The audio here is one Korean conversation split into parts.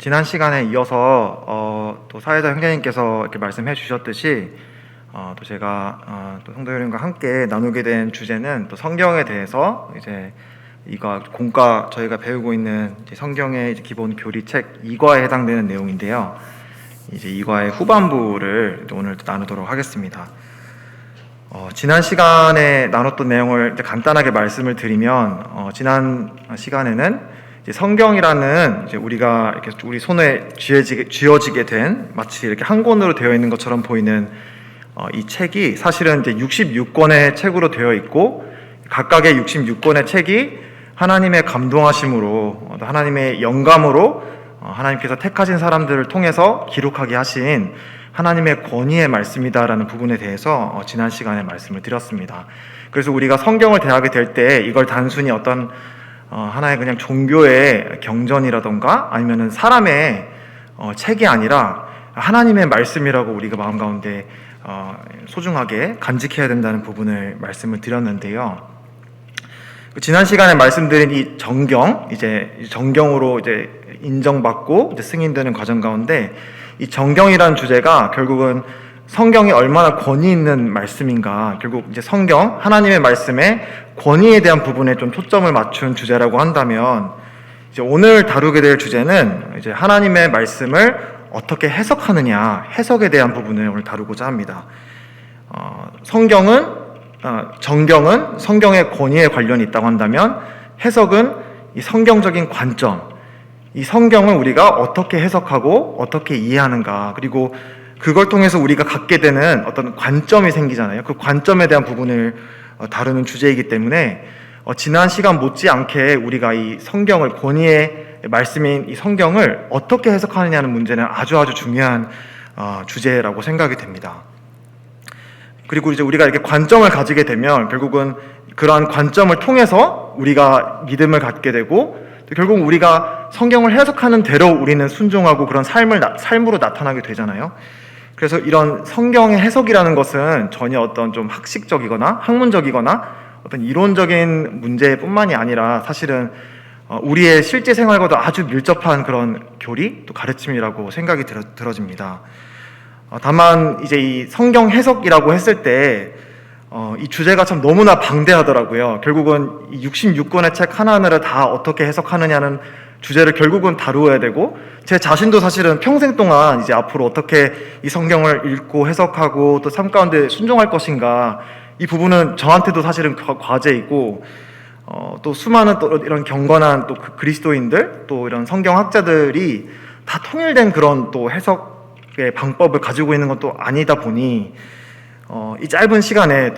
지난 시간에 이어서 또 사회자 형제님께서 이렇게 말씀해 주셨듯이 또 제가 또 성도 여러분과 함께 나누게 된 주제는 또 성경에 대해서 이제 이과 공과 저희가 배우고 있는 이제 성경의 이제 기본 교리책 2과에 해당되는 내용인데요. 이제 2과의 후반부를 오늘 나누도록 하겠습니다. 지난 시간에 나눴던 내용을 이제 간단하게 말씀을 드리면 지난 시간에는 이제 성경이라는 이제 우리가 이렇게 우리 손에 쥐어지게 된 마치 이렇게 한 권으로 되어 있는 것처럼 보이는 이 책이 사실은 이제 66권의 책으로 되어 있고 각각의 66권의 책이 하나님의 감동하심으로 하나님의 영감으로 하나님께서 택하신 사람들을 통해서 기록하게 하신 하나님의 권위의 말씀이다라는 부분에 대해서 지난 시간에 말씀을 드렸습니다. 그래서 우리가 성경을 대하게 될 때 이걸 단순히 어떤 하나의 그냥 종교의 경전이라던가 아니면은 사람의 책이 아니라 하나님의 말씀이라고 우리가 마음 가운데 소중하게 간직해야 된다는 부분을 말씀을 드렸는데요. 지난 시간에 말씀드린 이 정경, 이제 정경으로 이제 인정받고 이제 승인되는 과정 가운데 이 정경이라는 주제가 결국은 성경이 얼마나 권위 있는 말씀인가, 결국 이제 성경, 하나님의 말씀의 권위에 대한 부분에 좀 초점을 맞춘 주제라고 한다면 이제 오늘 다루게 될 주제는 이제 하나님의 말씀을 어떻게 해석하느냐, 해석에 대한 부분을 오늘 다루고자 합니다. 정경은 성경의 권위에 관련이 있다고 한다면 해석은 이 성경적인 관점, 이 성경을 우리가 어떻게 해석하고 어떻게 이해하는가, 그리고 그걸 통해서 우리가 갖게 되는 어떤 관점이 생기잖아요. 그 관점에 대한 부분을 다루는 주제이기 때문에 지난 시간 못지않게 우리가 이 성경을, 권위의 말씀인 이 성경을 어떻게 해석하느냐는 문제는 아주 중요한 주제라고 생각이 됩니다. 그리고 이제 우리가 이렇게 관점을 가지게 되면 결국은 그러한 관점을 통해서 우리가 믿음을 갖게 되고 결국 우리가 성경을 해석하는 대로 우리는 순종하고 그런 삶으로 나타나게 되잖아요. 그래서 이런 성경의 해석이라는 것은 전혀 어떤 좀 학식적이거나 학문적이거나 어떤 이론적인 문제뿐만이 아니라 사실은 우리의 실제 생활과도 아주 밀접한 그런 교리 또 가르침이라고 생각이 들어집니다. 다만 이제 이 성경 해석이라고 했을 때 이 주제가 참 너무나 방대하더라고요. 결국은 이 66권의 책 하나하나를 다 어떻게 해석하느냐는 주제를 결국은 다루어야 되고, 제 자신도 사실은 평생 동안 이제 앞으로 어떻게 이 성경을 읽고 해석하고 또 삶 가운데 순종할 것인가, 이 부분은 저한테도 사실은 과제이고, 또 수많은 또 이런 경건한 또 그리스도인들, 또 이런 성경학자들이 다 통일된 그런 또 해석의 방법을 가지고 있는 건 또 아니다 보니 이 짧은 시간에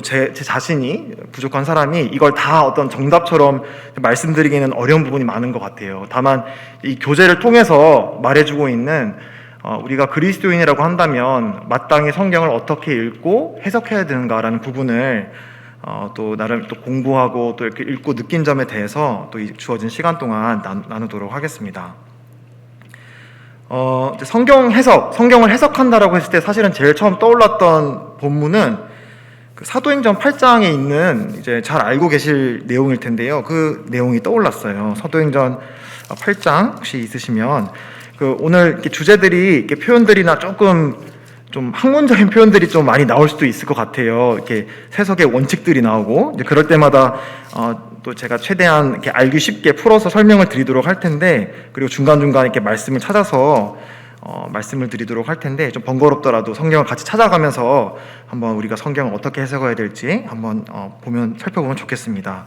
제 자신이 부족한 사람이 이걸 다 어떤 정답처럼 말씀드리기는 어려운 부분이 많은 것 같아요. 다만 이 교재를 통해서 말해주고 있는 우리가 그리스도인이라고 한다면 마땅히 성경을 어떻게 읽고 해석해야 되는가라는 부분을 또 나름 또 공부하고 또 이렇게 읽고 느낀 점에 대해서 또 주어진 시간 동안 나누도록 하겠습니다. 성경을 해석한다라고 했을 때 사실은 제일 처음 떠올랐던 본문은 그 사도행전 8장에 있는 이제 잘 알고 계실 내용일 텐데요. 그 내용이 떠올랐어요. 사도행전 8장 혹시 있으시면 오늘 이렇게 주제들이 이렇게 표현들이나 조금 좀 학문적인 표현들이 좀 많이 나올 수도 있을 것 같아요. 이렇게 해석의 원칙들이 나오고 이제 그럴 때마다 또 제가 최대한 이렇게 알기 쉽게 풀어서 설명을 드리도록 할 텐데, 그리고 중간중간 이렇게 말씀을 찾아서 말씀을 드리도록 할 텐데, 좀 번거롭더라도 성경을 같이 찾아가면서 한번 우리가 성경을 어떻게 해석해야 될지 한번 살펴보면 좋겠습니다.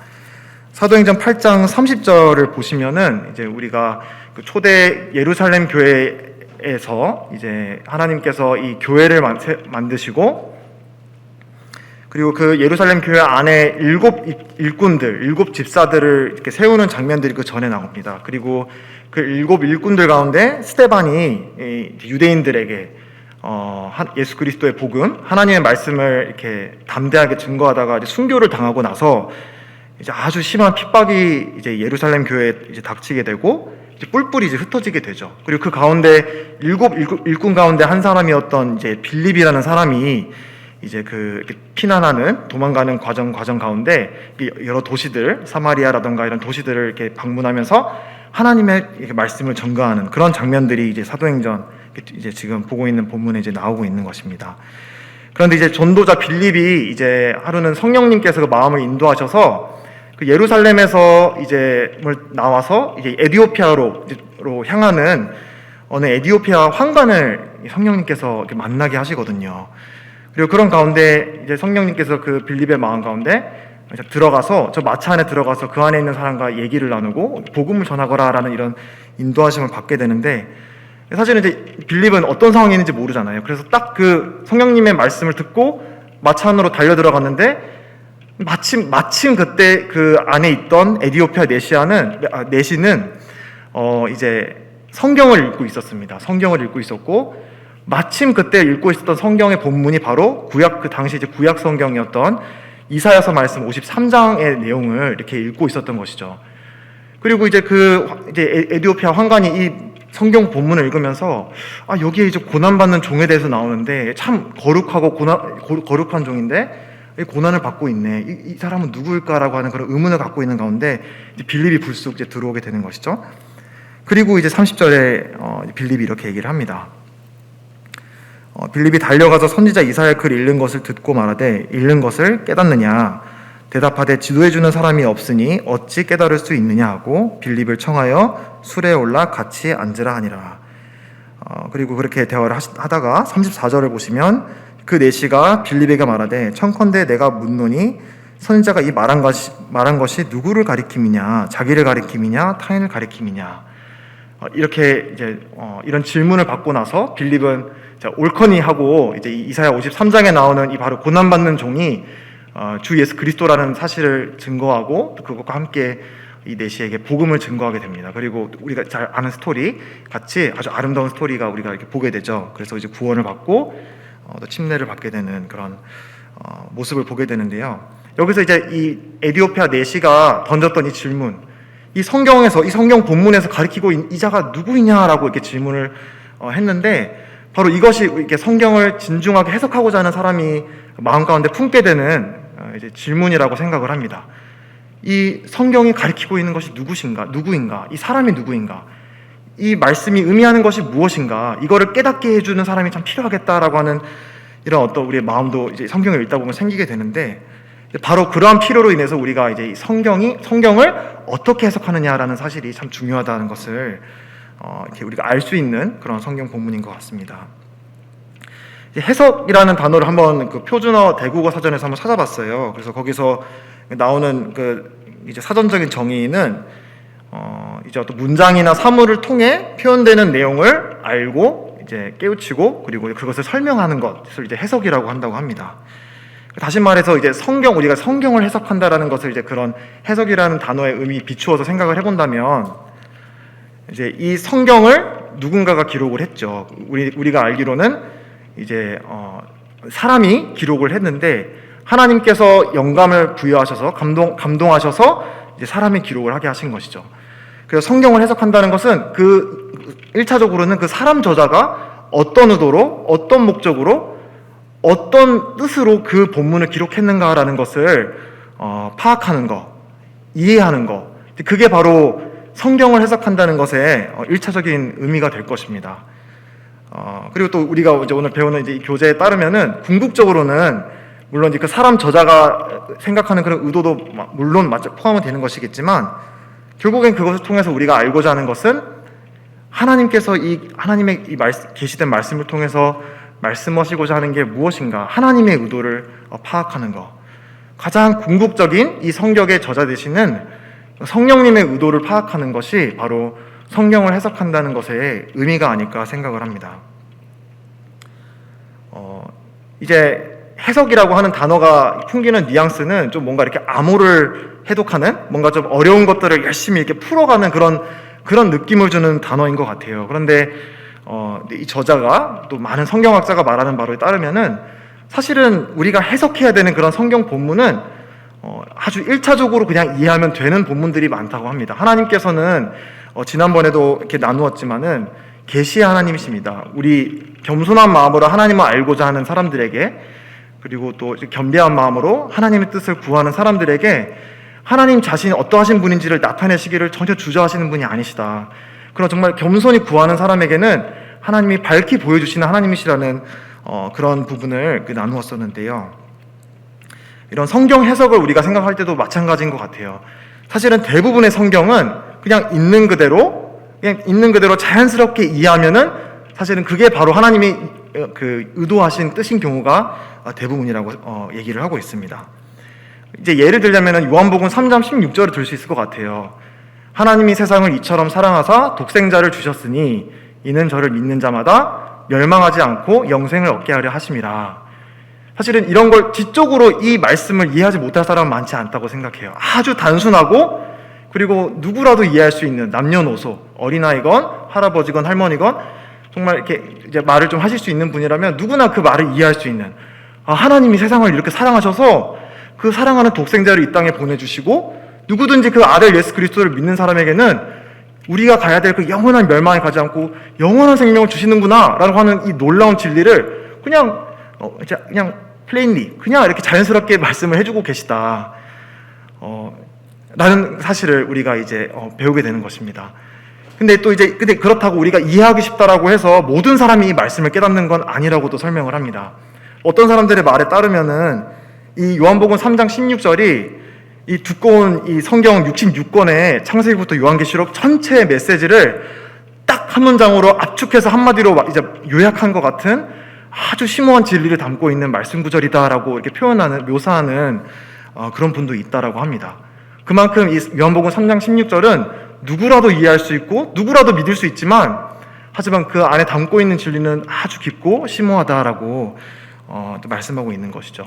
사도행전 8장 30절을 보시면은 이제 우리가 그 초대 예루살렘 교회에서 이제 하나님께서 이 교회를 만드시고, 그리고 그 예루살렘 교회 안에 7 집사들을 이렇게 세우는 장면들이 그 전에 나옵니다. 그리고 그 7 일꾼들 가운데 스데반이 유대인들에게 예수 그리스도의 복음, 하나님의 말씀을 이렇게 담대하게 증거하다가 이제 순교를 당하고 나서 이제 아주 심한 핍박이 이제 예루살렘 교회에 이제 닥치게 되고 이제 뿔뿔이 이제 흩어지게 되죠. 그리고 그 가운데 7 일꾼 가운데 한 사람이었던 이제 빌립이라는 사람이 이제 피난하는, 도망가는 과정 가운데 여러 도시들, 사마리아라던가 이런 도시들을 이렇게 방문하면서 하나님의 이렇게 말씀을 전가하는 그런 장면들이 이제 사도행전 이제 지금 보고 있는 본문에 이제 나오고 있는 것입니다. 그런데 이제 전도자 빌립이 이제 하루는 성령님께서 그 마음을 인도하셔서 그 예루살렘에서 이제 나와서 이제 에디오피아로 향하는 어느 에디오피아 황관을 성령님께서 이렇게 만나게 하시거든요. 그리고 그런 가운데 이제 성령님께서 그 빌립의 마음 가운데 들어가서 저 마차 안에 들어가서 그 안에 있는 사람과 얘기를 나누고 복음을 전하거라라는 이런 인도하심을 받게 되는데, 사실은 이제 빌립은 어떤 상황이 있는지 모르잖아요. 그래서 딱 그 성령님의 말씀을 듣고 마차 안으로 달려 들어갔는데 마침 그때 그 안에 있던 에디오피아 내시는 이제 성경을 읽고 있었습니다. 성경을 읽고 있었고, 마침 그때 읽고 있었던 성경의 본문이 바로 그 당시 이제 구약 성경이었던 이사야서 말씀 53장의 내용을 이렇게 읽고 있었던 것이죠. 그리고 이제 이제 에디오피아 황관이 이 성경 본문을 읽으면서 여기에 이제 고난받는 종에 대해서 나오는데 참 거룩하고 거룩한 종인데 고난을 받고 있네. 이 사람은 누구일까라고 하는 그런 의문을 갖고 있는 가운데 이제 빌립이 불쑥 이제 들어오게 되는 것이죠. 그리고 이제 30절에 빌립이 이렇게 얘기를 합니다. 빌립이 달려가서 선지자 이사야의 글 읽는 것을 듣고 말하되 읽는 것을 깨닫느냐 대답하되 지도해주는 사람이 없으니 어찌 깨달을 수 있느냐 하고 빌립을 청하여 술에 올라 같이 앉으라 하니라. 그리고 그렇게 대화를 하다가 34절을 보시면 그 내시가 빌립에게 말하되 청컨대 내가 묻노니 선지자가 이 말한 것이 누구를 가리킴이냐 자기를 가리킴이냐 타인을 가리킴이냐. 이렇게 이제 이런 질문을 받고 나서 빌립은 옳거니 하고 이제 이사야 53장에 나오는 이 바로 고난받는 종이 주 예수 그리스도라는 사실을 증거하고 또 그것과 함께 이 내시에게 복음을 증거하게 됩니다. 그리고 우리가 잘 아는 스토리 같이 아주 아름다운 스토리가 우리가 이렇게 보게 되죠. 그래서 이제 구원을 받고 또 침례를 받게 되는 그런 모습을 보게 되는데요. 여기서 이제 이 에디오피아 내시가 던졌던 이 질문, 이 성경에서 이 성경 본문에서 가리키고 이 자가 누구이냐라고 이렇게 질문을 했는데 바로 이것이 이렇게 성경을 진중하게 해석하고자 하는 사람이 마음 가운데 품게 되는 이제 질문이라고 생각을 합니다. 이 성경이 가리키고 있는 것이 누구인가? 이 사람이 누구인가? 이 말씀이 의미하는 것이 무엇인가? 이거를 깨닫게 해주는 사람이 참 필요하겠다라고 하는 이런 어떤 우리의 마음도 이제 성경을 읽다 보면 생기게 되는데, 바로 그러한 필요로 인해서 우리가 이제 성경을 어떻게 해석하느냐라는 사실이 참 중요하다는 것을 이렇게 우리가 알 수 있는 그런 성경 본문인 것 같습니다. 해석이라는 단어를 한번 그 표준어 대국어 사전에서 한번 찾아봤어요. 그래서 거기서 나오는 그 이제 사전적인 정의는 이제 어떤 문장이나 사물을 통해 표현되는 내용을 알고 이제 깨우치고 그리고 그것을 설명하는 것을 이제 해석이라고 한다고 합니다. 다시 말해서 이제 우리가 성경을 해석한다라는 것을 이제 그런 해석이라는 단어의 의미 비추어서 생각을 해본다면, 이제 이 성경을 누군가가 기록을 했죠. 우리가 알기로는 이제 사람이 기록을 했는데 하나님께서 영감을 부여하셔서 감동하셔서 이제 사람이 기록을 하게 하신 것이죠. 그래서 성경을 해석한다는 것은 그 1차적으로는 그 사람 저자가 어떤 의도로 어떤 목적으로 어떤 뜻으로 그 본문을 기록했는가라는 것을 파악하는 것, 이해하는 것, 그게 바로 성경을 해석한다는 것의 1차적인 의미가 될 것입니다. 그리고 또 우리가 이제 오늘 배우는 이제 이 교재에 따르면은 궁극적으로는 물론 이제 그 사람 저자가 생각하는 그런 의도도 물론 포함은 되는 것이겠지만, 결국엔 그것을 통해서 우리가 알고자 하는 것은 하나님께서 하나님의 계시된 말씀을 통해서 말씀하시고자 하는 게 무엇인가, 하나님의 의도를 파악하는 것. 가장 궁극적인 이 성경의 저자 되시는 성령님의 의도를 파악하는 것이 바로 성경을 해석한다는 것의 의미가 아닐까 생각을 합니다. 이제 해석이라고 하는 단어가 풍기는 뉘앙스는 좀 뭔가 이렇게 암호를 해독하는, 뭔가 좀 어려운 것들을 열심히 이렇게 풀어가는 그런 느낌을 주는 단어인 것 같아요. 그런데 이 저자가 또 많은 성경학자가 말하는 바로에 따르면은 사실은 우리가 해석해야 되는 그런 성경 본문은 아주 1차적으로 그냥 이해하면 되는 본문들이 많다고 합니다. 하나님께서는 지난번에도 이렇게 나누었지만은 계시의 하나님이십니다. 우리 겸손한 마음으로 하나님을 알고자 하는 사람들에게, 그리고 또 겸비한 마음으로 하나님의 뜻을 구하는 사람들에게 하나님 자신이 어떠하신 분인지를 나타내시기를 전혀 주저하시는 분이 아니시다. 그런 정말 겸손히 구하는 사람에게는 하나님이 밝히 보여주시는 하나님이시라는 그런 부분을 나누었었는데요. 이런 성경 해석을 우리가 생각할 때도 마찬가지인 것 같아요. 사실은 대부분의 성경은 그냥 있는 그대로 자연스럽게 이해하면은 사실은 그게 바로 하나님이 의도하신 뜻인 경우가 대부분이라고 얘기를 하고 있습니다. 이제 예를 들자면은 요한복음 3장 16절을 들 수 있을 것 같아요. 하나님이 세상을 이처럼 사랑하사 독생자를 주셨으니 이는 저를 믿는 자마다 멸망하지 않고 영생을 얻게 하려 하심이라. 사실은 이런 걸 지적으로 이 말씀을 이해하지 못할 사람은 많지 않다고 생각해요. 아주 단순하고 그리고 누구라도 이해할 수 있는 남녀노소, 어린아이건 할아버지건 할머니건 정말 이렇게 이제 말을 좀 하실 수 있는 분이라면 누구나 그 말을 이해할 수 있는, 하나님이 세상을 이렇게 사랑하셔서 그 사랑하는 독생자를 이 땅에 보내주시고 누구든지 그 아들 예수 그리스도를 믿는 사람에게는 우리가 가야 될 그 영원한 멸망에 가지 않고 영원한 생명을 주시는구나 라고 하는 이 놀라운 진리를 그냥 플레인리 그냥 이렇게 자연스럽게 말씀을 해주고 계시다 라는 사실을 우리가 이제 배우게 되는 것입니다. 근데 그렇다고 우리가 이해하기 쉽다라고 해서 모든 사람이 이 말씀을 깨닫는 건 아니라고도 설명을 합니다. 어떤 사람들의 말에 따르면은 이 요한복음 3장 16절이 이 두꺼운 이 성경 66권의 창세기부터 요한계시록 전체의 메시지를 딱 한 문장으로 압축해서 한마디로 이제 요약한 것 같은 아주 심오한 진리를 담고 있는 말씀 구절이다라고 이렇게 묘사하는 그런 분도 있다라고 합니다. 그만큼 이 요한복음 3장 16절은 누구라도 이해할 수 있고 누구라도 믿을 수 있지만 하지만 그 안에 담고 있는 진리는 아주 깊고 심오하다라고 또 말씀하고 있는 것이죠.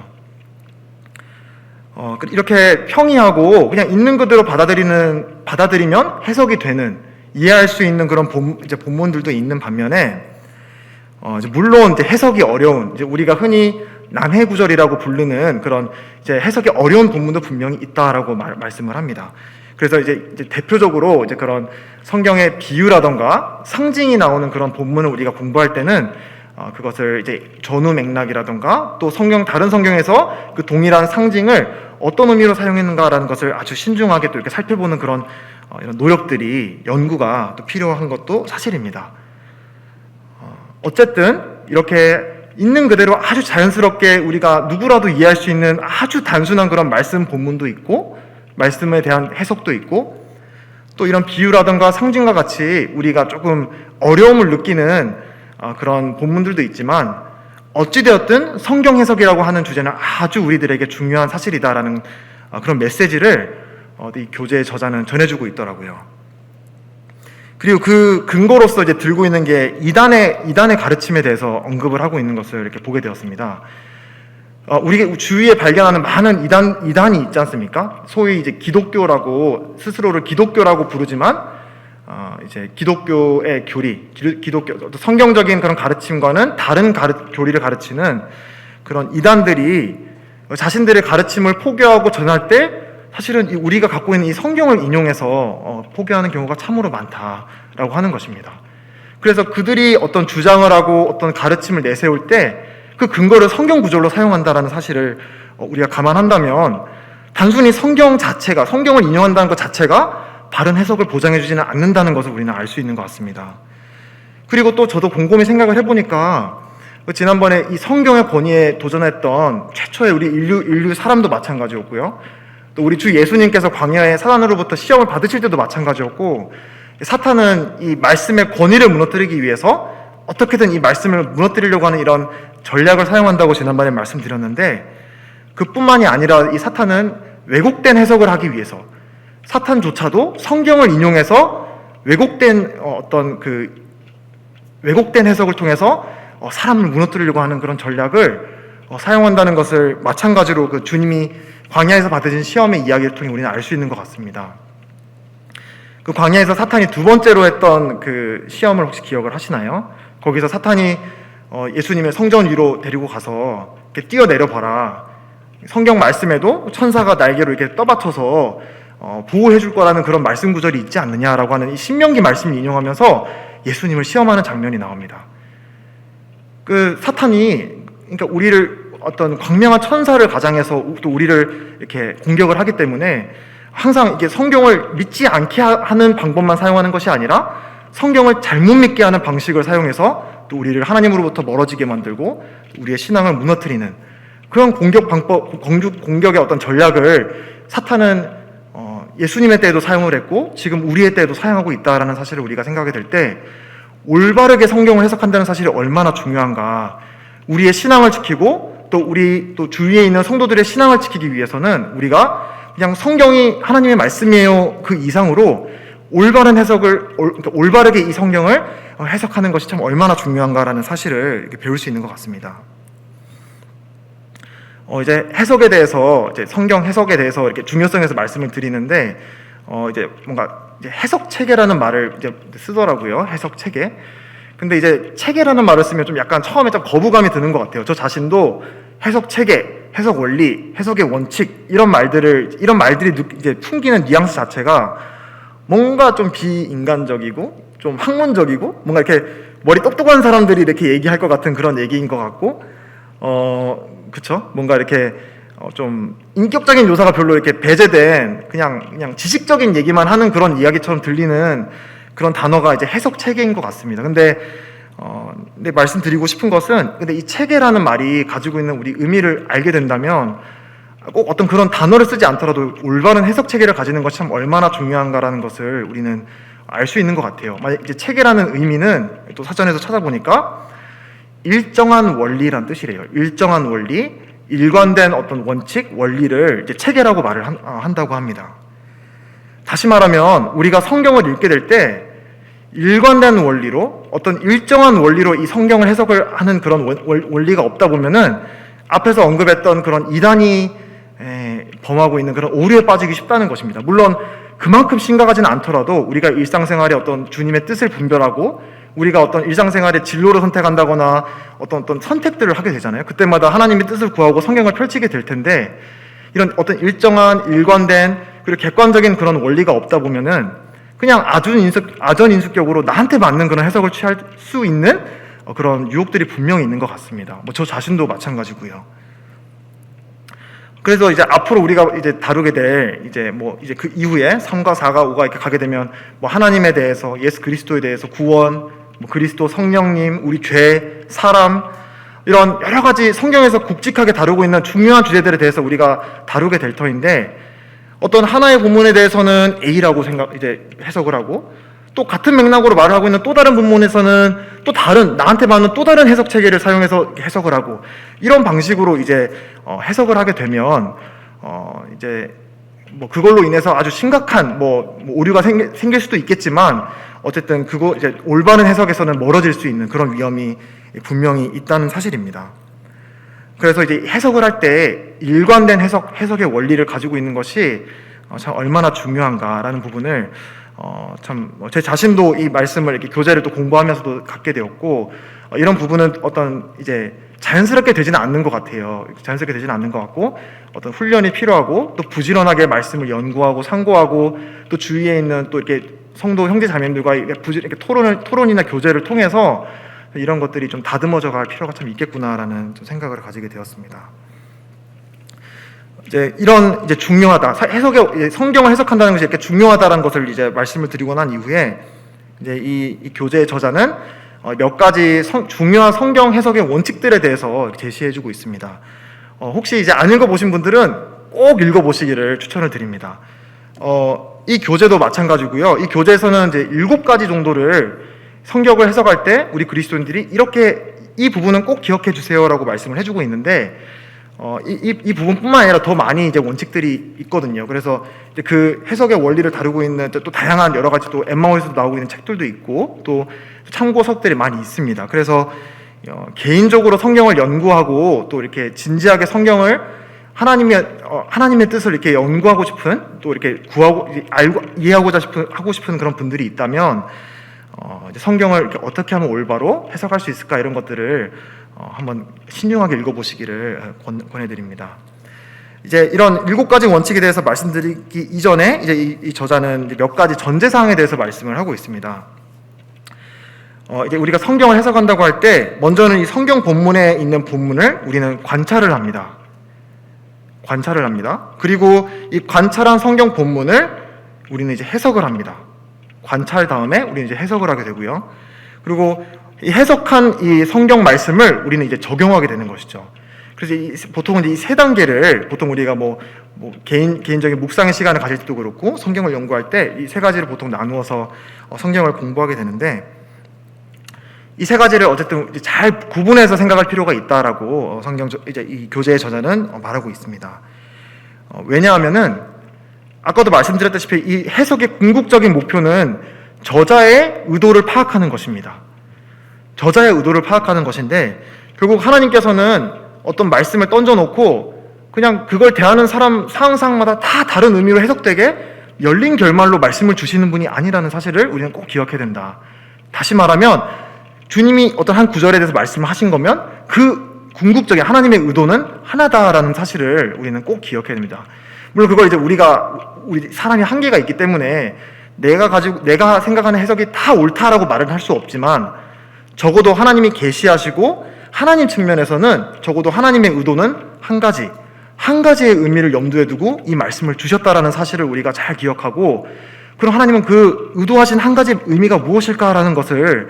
이렇게 평이하고 그냥 있는 그대로 받아들이면 해석이 되는, 이해할 수 있는 그런 본문들도 있는 반면에 물론 이제 해석이 어려운, 이제 우리가 흔히 난해 구절이라고 부르는 그런 이제 해석이 어려운 본문도 분명히 있다라고 말씀을 합니다. 그래서 이제 대표적으로 이제 그런 성경의 비유라던가 상징이 나오는 그런 본문을 우리가 공부할 때는 그것을 이제 전후 맥락이라던가 또 다른 성경에서 그 동일한 상징을 어떤 의미로 사용했는가라는 것을 아주 신중하게 또 이렇게 살펴보는 그런 이런 노력들이, 연구가 또 필요한 것도 사실입니다. 어쨌든 이렇게 있는 그대로 아주 자연스럽게 우리가 누구라도 이해할 수 있는 아주 단순한 그런 말씀 본문도 있고 말씀에 대한 해석도 있고 또 이런 비유라든가 상징과 같이 우리가 조금 어려움을 느끼는 그런 본문들도 있지만 어찌되었든 성경 해석이라고 하는 주제는 아주 우리들에게 중요한 사실이다라는 그런 메시지를 이 교재의 저자는 전해주고 있더라고요. 그리고 그 근거로서 이제 들고 있는 게 이단의 가르침에 대해서 언급을 하고 있는 것을 이렇게 보게 되었습니다. 우리 주위에 발견하는 많은 이단이 있지 않습니까? 소위 이제 기독교라고 스스로를 기독교라고 부르지만 이제 기독교의 교리, 기독교 성경적인 그런 가르침과는 다른 교리를 가르치는 그런 이단들이 자신들의 가르침을 포교하고 전할 때 사실은 우리가 갖고 있는 이 성경을 인용해서 포교하는 경우가 참으로 많다라고 하는 것입니다. 그래서 그들이 어떤 주장을 하고 어떤 가르침을 내세울 때 그 근거를 성경 구절로 사용한다라는 사실을 우리가 감안한다면 단순히 성경을 인용한다는 것 자체가 바른 해석을 보장해주지는 않는다는 것을 우리는 알 수 있는 것 같습니다. 그리고 또 저도 곰곰이 생각을 해보니까 지난번에 이 성경의 권위에 도전했던 최초의 우리 인류 사람도 마찬가지였고요. 또 우리 주 예수님께서 광야에 사탄으로부터 시험을 받으실 때도 마찬가지였고, 사탄은 이 말씀의 권위를 무너뜨리기 위해서 어떻게든 이 말씀을 무너뜨리려고 하는 이런 전략을 사용한다고 지난번에 말씀드렸는데, 그뿐만이 아니라 이 사탄은 왜곡된 해석을 하기 위해서 사탄조차도 성경을 인용해서 왜곡된 해석을 통해서 사람을 무너뜨리려고 하는 그런 전략을 사용한다는 것을 마찬가지로 그 주님이 광야에서 받으신 시험의 이야기를 통해 우리는 알 수 있는 것 같습니다. 그 광야에서 사탄이 두 번째로 했던 그 시험을 혹시 기억을 하시나요? 거기서 사탄이 예수님의 성전 위로 데리고 가서 이렇게 뛰어내려 봐라. 성경 말씀에도 천사가 날개로 이렇게 떠받쳐서 보호해 줄 거라는 그런 말씀 구절이 있지 않느냐라고 하는 이 신명기 말씀을 인용하면서 예수님을 시험하는 장면이 나옵니다. 그 사탄이 그러니까 우리를 어떤 광명한 천사를 가장해서 또 우리를 이렇게 공격을 하기 때문에 항상 이게 성경을 믿지 않게 하는 방법만 사용하는 것이 아니라 성경을 잘못 믿게 하는 방식을 사용해서 또 우리를 하나님으로부터 멀어지게 만들고 우리의 신앙을 무너뜨리는 그런 공격의 어떤 전략을 사탄은 예수님의 때에도 사용을 했고 지금 우리의 때에도 사용하고 있다라는 사실을 우리가 생각이 될 때 올바르게 성경을 해석한다는 사실이 얼마나 중요한가. 우리의 신앙을 지키고 또 주위에 있는 성도들의 신앙을 지키기 위해서는 우리가 그냥 성경이 하나님의 말씀이에요 그 이상으로 올바른 해석을 올바르게 이 성경을 해석하는 것이 참 얼마나 중요한가라는 사실을 이렇게 배울 수 있는 것 같습니다. 이제 해석에 대해서 이제 성경 해석에 대해서 이렇게 중요성에서 말씀을 드리는데 이제 뭔가 이제 해석 체계라는 말을 이제 쓰더라고요. 해석 체계. 근데 이제 체계라는 말을 쓰면 좀 약간 처음에 좀 거부감이 드는 것 같아요. 저 자신도 해석 체계, 해석 원리, 해석의 원칙 이런 말들이 이제 풍기는 뉘앙스 자체가 뭔가 좀 비인간적이고 좀 학문적이고 뭔가 이렇게 머리 똑똑한 사람들이 이렇게 얘기할 것 같은 그런 얘기인 것 같고 그쵸? 뭔가 이렇게 좀 인격적인 묘사가 별로 이렇게 배제된 그냥 지식적인 얘기만 하는 그런 이야기처럼 들리는 그런 단어가 이제 해석 체계인 것 같습니다. 근데 말씀드리고 싶은 것은 근데 이 체계라는 말이 가지고 있는 우리 의미를 알게 된다면 꼭 어떤 그런 단어를 쓰지 않더라도 올바른 해석 체계를 가지는 것이 참 얼마나 중요한가라는 것을 우리는 알 수 있는 것 같아요. 만약 이제 체계라는 의미는 또 사전에서 찾아보니까 일정한 원리란 뜻이래요. 일정한 원리, 일관된 어떤 원칙, 원리를 이제 체계라고 말을 한다고 합니다. 다시 말하면 우리가 성경을 읽게 될 때 일관된 원리로 어떤 일정한 원리로 이 성경을 해석을 하는 그런 원리가 없다 보면은 앞에서 언급했던 그런 이단이 범하고 있는 그런 오류에 빠지기 쉽다는 것입니다. 물론 그만큼 심각하지는 않더라도 우리가 일상생활에 어떤 주님의 뜻을 분별하고 우리가 어떤 일상생활의 진로를 선택한다거나 어떤 선택들을 하게 되잖아요. 그때마다 하나님의 뜻을 구하고 성경을 펼치게 될 텐데 이런 어떤 일정한 일관된 그리고 객관적인 그런 원리가 없다 보면은 그냥 아전인수격으로 나한테 맞는 그런 해석을 취할 수 있는 그런 유혹들이 분명히 있는 것 같습니다. 저 자신도 마찬가지고요. 그래서 이제 앞으로 우리가 이제 다루게 될 이제 그 이후에 3과 4가 5가 이렇게 가게 되면 하나님에 대해서 예수 그리스도에 대해서 구원, 그리스도 성령님, 우리 죄, 사람 이런 여러 가지 성경에서 굵직하게 다루고 있는 중요한 주제들에 대해서 우리가 다루게 될 터인데 어떤 하나의 본문에 대해서는 A라고 이제 해석을 하고 또 같은 맥락으로 말을 하고 있는 또 다른 본문에서는 또 다른 나한테 맞는 또 다른 해석 체계를 사용해서 해석을 하고 이런 방식으로 이제 해석을 하게 되면 이제 그걸로 인해서 아주 심각한 오류가 생길 수도 있겠지만 어쨌든 이제 올바른 해석에서는 멀어질 수 있는 그런 위험이 분명히 있다는 사실입니다. 그래서 이제 해석을 할 때 일관된 해석의 원리를 가지고 있는 것이 참 얼마나 중요한가라는 부분을 참 제 자신도 이 말씀을 이렇게 교재를 또 공부하면서도 갖게 되었고 이런 부분은 어떤 이제 자연스럽게 되지는 않는 것 같아요. 자연스럽게 되지는 않는 것 같고 어떤 훈련이 필요하고 또 부지런하게 말씀을 연구하고 상고하고 또 주위에 있는 또 이렇게 성도 형제 자매들과 이렇게 토론이나 교제를 통해서 이런 것들이 좀 다듬어져 갈 필요가 참 있겠구나라는 좀 생각을 가지게 되었습니다. 이제 이런 이제 중요하다 성경을 해석한다는 것이 이렇게 중요하다라는 것을 이제 말씀을 드리고 난 이후에 이제 이 교재의 저자는 몇 가지 중요한 성경 해석의 원칙들에 대해서 제시해주고 있습니다. 혹시 이제 안 읽어보신 분들은 꼭 읽어보시기를 추천을 드립니다. 이 교재도 마찬가지고요. 이 교재에서는 이제 7가지 정도를 성경을 해석할 때 우리 그리스도인들이 이렇게 이 부분은 꼭 기억해 주세요라고 말씀을 해주고 있는데 이 부분뿐만 아니라 더 많이 이제 원칙들이 있거든요. 그래서 이제 그 해석의 원리를 다루고 있는 또 다양한 여러 가지 또 엠마오에서도 나오고 있는 책들도 있고 또 참고서들이 많이 있습니다. 그래서 개인적으로 성경을 연구하고 또 이렇게 진지하게 성경을 하나님의 뜻을 이렇게 연구하고 싶은 또 이렇게 이해하고자 하고 싶은 그런 분들이 있다면 이제 성경을 이렇게 어떻게 하면 올바로 해석할 수 있을까 이런 것들을 한번 신중하게 읽어보시기를 권해드립니다. 이제 이런 7가지 원칙에 대해서 말씀드리기 이전에 이제 이 저자는 이제 몇 가지 전제 사항에 대해서 말씀을 하고 있습니다. 이제 우리가 성경을 해석한다고 할 때 먼저는 이 성경 본문에 있는 본문을 우리는 관찰을 합니다. 관찰을 합니다. 그리고 이 관찰한 성경 본문을 우리는 이제 해석을 합니다. 관찰 다음에 우리는 이제 해석을 하게 되고요. 그리고 이 해석한 이 성경 말씀을 우리는 이제 적용하게 되는 것이죠. 그래서 보통은 이 세 단계를 보통 우리가 개인적인 묵상의 시간을 가질 때도 그렇고 성경을 연구할 때 이 세 가지를 보통 나누어서 성경을 공부하게 되는데, 이 세 가지를 어쨌든 잘 구분해서 생각할 필요가 있다라고 이제 이 교재의 저자는 말하고 있습니다. 왜냐하면은 아까도 말씀드렸다시피 이 해석의 궁극적인 목표는 저자의 의도를 파악하는 것입니다. 저자의 의도를 파악하는 것인데, 결국 하나님께서는 어떤 말씀을 던져놓고 그냥 그걸 대하는 사람 상황마다 다 다른 의미로 해석되게 열린 결말로 말씀을 주시는 분이 아니라는 사실을 우리는 꼭 기억해야 된다. 다시 말하면 주님이 어떤 한 구절에 대해서 말씀을 하신 거면 그 궁극적인 하나님의 의도는 하나다라는 사실을 우리는 꼭 기억해야 됩니다. 물론 그걸 이제 우리 사람이 한계가 있기 때문에 내가 생각하는 해석이 다 옳다라고 말은 할 수 없지만, 적어도 하나님이 계시하시고 하나님 측면에서는 적어도 하나님의 의도는 한 가지의 의미를 염두에 두고 이 말씀을 주셨다라는 사실을 우리가 잘 기억하고, 그럼 하나님은 그 의도하신 한 가지 의미가 무엇일까라는 것을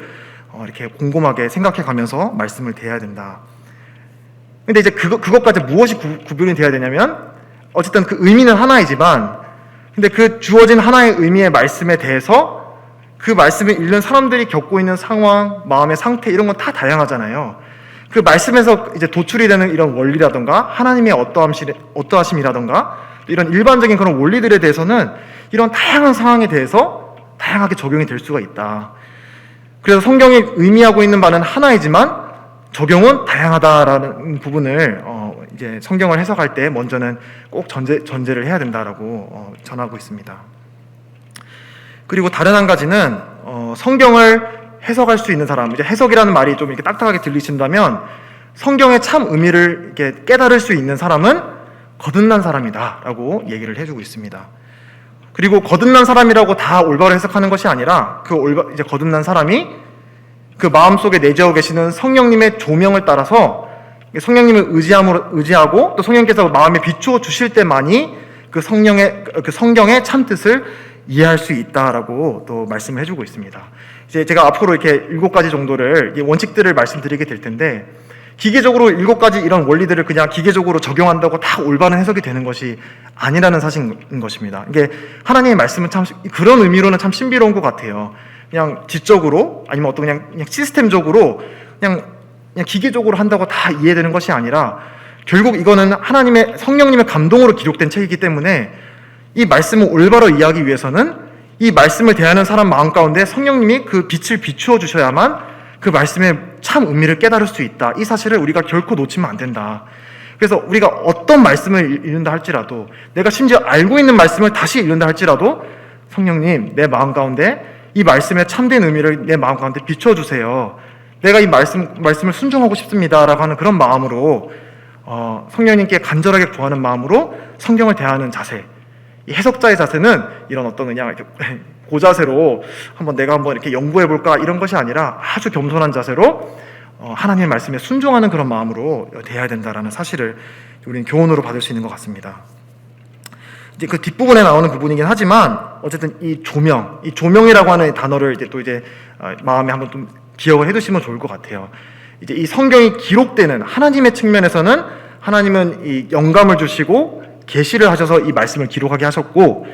이렇게 곰곰하게 생각해 가면서 말씀을 대해야 된다. 근데 이제 그것까지 무엇이 구별이 돼야 되냐면, 어쨌든 그 의미는 하나이지만, 근데 그 주어진 하나의 의미의 말씀에 대해서 그 말씀을 읽는 사람들이 겪고 있는 상황, 마음의 상태, 이런 건 다 다양하잖아요. 그 말씀에서 이제 도출이 되는 이런 원리라던가 하나님의 어떠하심이라던가 이런 일반적인 그런 원리들에 대해서는 이런 다양한 상황에 대해서 다양하게 적용이 될 수가 있다. 그래서 성경이 의미하고 있는 바는 하나이지만 적용은 다양하다라는 부분을 이제 성경을 해석할 때 먼저는 꼭 전제를 해야 된다라고 전하고 있습니다. 그리고 다른 한 가지는 성경을 해석할 수 있는 사람, 이제 해석이라는 말이 좀 이렇게 딱딱하게 들리신다면, 성경의 참 의미를 이렇게 깨달을 수 있는 사람은 거듭난 사람이다라고 얘기를 해주고 있습니다. 그리고 거듭난 사람이라고 다 올바로 해석하는 것이 아니라 이제 거듭난 사람이 그 마음속에 내재하고 계시는 성령님의 조명을 따라서 성령님을 의지하고 또 성령께서 마음에 비추어 주실 때만이 그 성경의 참 뜻을 이해할 수 있다라고 또 말씀을 해주고 있습니다. 이제 제가 앞으로 이렇게 7가지 정도를 원칙들을 말씀드리게 될 텐데, 기계적으로 7가지 이런 원리들을 그냥 기계적으로 적용한다고 다 올바른 해석이 되는 것이 아니라는 사실인 것입니다. 이게 하나님의 말씀은 참 그런 의미로는 참 신비로운 것 같아요. 그냥 지적으로 아니면 어떤 그냥 시스템적으로 그냥 기계적으로 한다고 다 이해되는 것이 아니라, 결국 이거는 하나님의 성령님의 감동으로 기록된 책이기 때문에 이 말씀을 올바로 이해하기 위해서는 이 말씀을 대하는 사람 마음 가운데 성령님이 그 빛을 비추어 주셔야만 그 말씀의 참 의미를 깨달을 수 있다. 이 사실을 우리가 결코 놓치면 안 된다. 그래서 우리가 어떤 말씀을 읽는다 할지라도, 내가 심지어 알고 있는 말씀을 다시 읽는다 할지라도, 성령님 내 마음 가운데 이 말씀의 참된 의미를 내 마음 가운데 비추어 주세요. 내가 이 말씀을 순종하고 싶습니다라고 하는 그런 마음으로 성령님께 간절하게 구하는 마음으로 성경을 대하는 자세, 이 해석자의 자세는 이런 어떤 그냥 이렇게 고자세로 내가 한번 이렇게 연구해 볼까 이런 것이 아니라 아주 겸손한 자세로 하나님의 말씀에 순종하는 그런 마음으로 대해야 된다라는 사실을 우리는 교훈으로 받을 수 있는 것 같습니다. 이제 그 뒷부분에 나오는 부분이긴 하지만 어쨌든 이 조명이라고 하는 단어를 이제 마음에 한번 좀 기억을 해두시면 좋을 것 같아요. 이제 이 성경이 기록되는 하나님의 측면에서는 하나님은 이 영감을 주시고 계시를 하셔서 이 말씀을 기록하게 하셨고,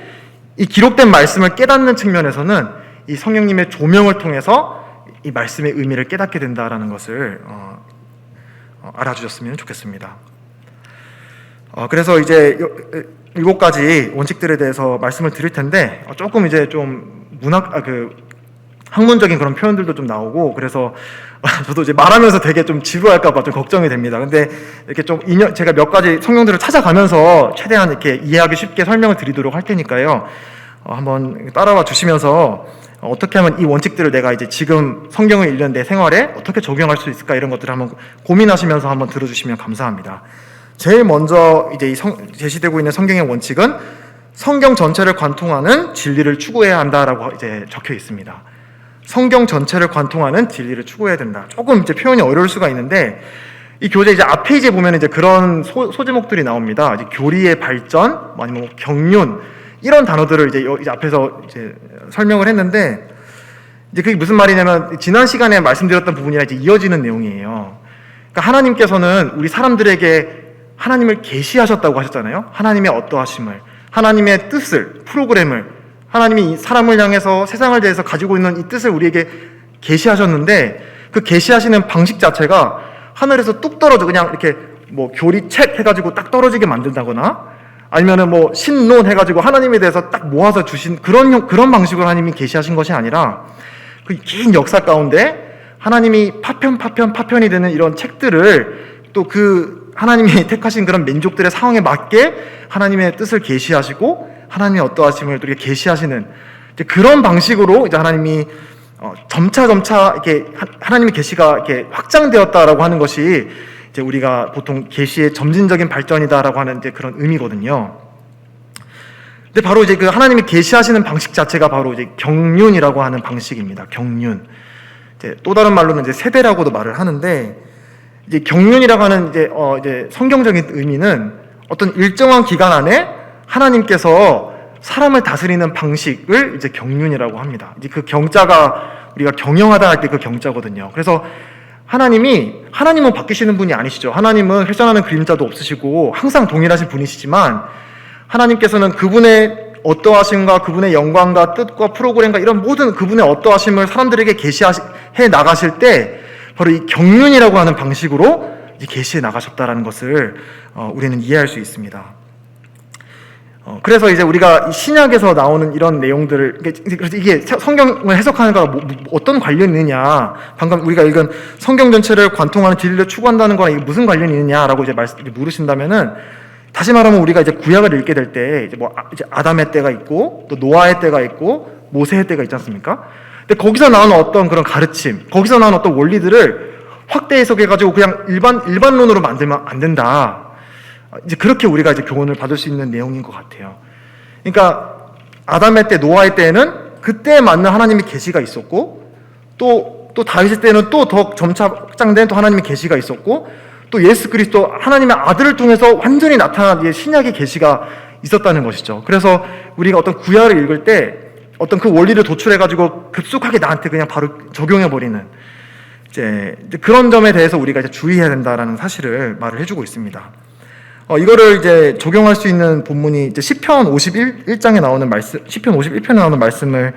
이 기록된 말씀을 깨닫는 측면에서는 이 성령님의 조명을 통해서 이 말씀의 의미를 깨닫게 된다라는 것을 알아주셨으면 좋겠습니다. 그래서 이제 7가지 원칙들에 대해서 말씀을 드릴 텐데, 조금 이제 좀 학문적인 그런 표현들도 좀 나오고, 그래서 저도 이제 말하면서 되게 좀 지루할까봐 좀 걱정이 됩니다. 근데 이렇게 좀 제가 몇 가지 성경들을 찾아가면서 최대한 이렇게 이해하기 쉽게 설명을 드리도록 할 테니까요. 한번 따라와 주시면서 어떻게 하면 이 원칙들을 내가 이제 지금 성경을 읽는 내 생활에 어떻게 적용할 수 있을까, 이런 것들을 한번 고민하시면서 한번 들어주시면 감사합니다. 제일 먼저 이제 제시되고 있는 성경의 원칙은 성경 전체를 관통하는 진리를 추구해야 한다라고 이제 적혀 있습니다. 성경 전체를 관통하는 진리를 추구해야 된다. 조금 이제 표현이 어려울 수가 있는데, 이 교재 이제 앞 페이지에 보면 이제 그런 소제목들이 나옵니다. 이제 교리의 발전, 뭐 아니면 뭐 경륜 이런 단어들을 이제 앞에서 이제 설명을 했는데 이제 그게 무슨 말이냐면 지난 시간에 말씀드렸던 부분이랑 이제 이어지는 내용이에요. 그러니까 하나님께서는 우리 사람들에게 하나님을 계시하셨다고 하셨잖아요. 하나님의 어떠하심을, 하나님의 뜻을, 프로그램을, 하나님이 사람을 향해서 세상을 대해서 가지고 있는 이 뜻을 우리에게 계시하셨는데 그 계시하시는 방식 자체가 하늘에서 뚝 떨어져 그냥 이렇게 뭐 교리책 해가지고 딱 떨어지게 만든다거나 아니면은 뭐 신론 해가지고 하나님에 대해서 딱 모아서 주신 그런 방식으로 하나님이 계시하신 것이 아니라 그 긴 역사 가운데 하나님이 파편이 되는 이런 책들을 또 그 하나님이 택하신 그런 민족들의 상황에 맞게 하나님의 뜻을 계시하시고 하나님의 어떠하심을 또 이렇게 계시하시는 이제 그런 방식으로 이제 하나님이 점차 이렇게 하나님의 계시가 이렇게 확장되었다라고 하는 것이 이제 우리가 보통 계시의 점진적인 발전이다라고 하는 이제 그런 의미거든요. 근데 바로 이제 그 하나님이 계시하시는 방식 자체가 바로 이제 경륜이라고 하는 방식입니다. 경륜. 이제 또 다른 말로는 이제 세대라고도 말을 하는데 이제 경륜이라고 하는 이제 성경적인 의미는 어떤 일정한 기간 안에 하나님께서 사람을 다스리는 방식을 이제 경륜이라고 합니다. 이제 그 경자가 우리가 경영하다 할 때 그 경자거든요. 그래서 하나님은 바뀌시는 분이 아니시죠. 하나님은 훼손하는 그림자도 없으시고 항상 동일하신 분이시지만 하나님께서는 그분의 어떠하심과 그분의 영광과 뜻과 프로그램과 이런 모든 그분의 어떠하심을 사람들에게 계시해 나가실 때 바로 이 경륜이라고 하는 방식으로 계시해 나가셨다라는 것을 우리는 이해할 수 있습니다. 그래서 이제 우리가 신약에서 나오는 이런 내용들을 이게 성경을 해석하는 거랑 어떤 관련이 있느냐, 방금 우리가 읽은 성경 전체를 관통하는 진리를 추구한다는 거랑 이게 무슨 관련이 있느냐라고 이제 물으신다면은 다시 말하면 우리가 이제 구약을 읽게 될 때 이제 아담의 때가 있고 또 노아의 때가 있고 모세의 때가 있지 않습니까? 근데 거기서 나오는 어떤 그런 가르침, 거기서 나오는 어떤 원리들을 확대 해석해가지고 그냥 일반론으로 만들면 안 된다. 이제 그렇게 우리가 이제 교훈을 받을 수 있는 내용인 것 같아요. 그러니까 아담의 때, 노아의 때에는 그때에 맞는 하나님의 계시가 있었고 또 다윗의 때는 또 더 점차 확장된 또 하나님의 계시가 있었고 또 예수 그리스도 하나님의 아들을 통해서 완전히 나타난 신약의 계시가 있었다는 것이죠. 그래서 우리가 어떤 구약을 읽을 때 어떤 그 원리를 도출해가지고 급속하게 나한테 그냥 바로 적용해버리는 이제 그런 점에 대해서 우리가 이제 주의해야 된다라는 사실을 말을 해주고 있습니다. 이거를 이제 적용할 수 있는 본문이 이제 시편 51장에 나오는 말씀, 시편 51편에 나오는 말씀을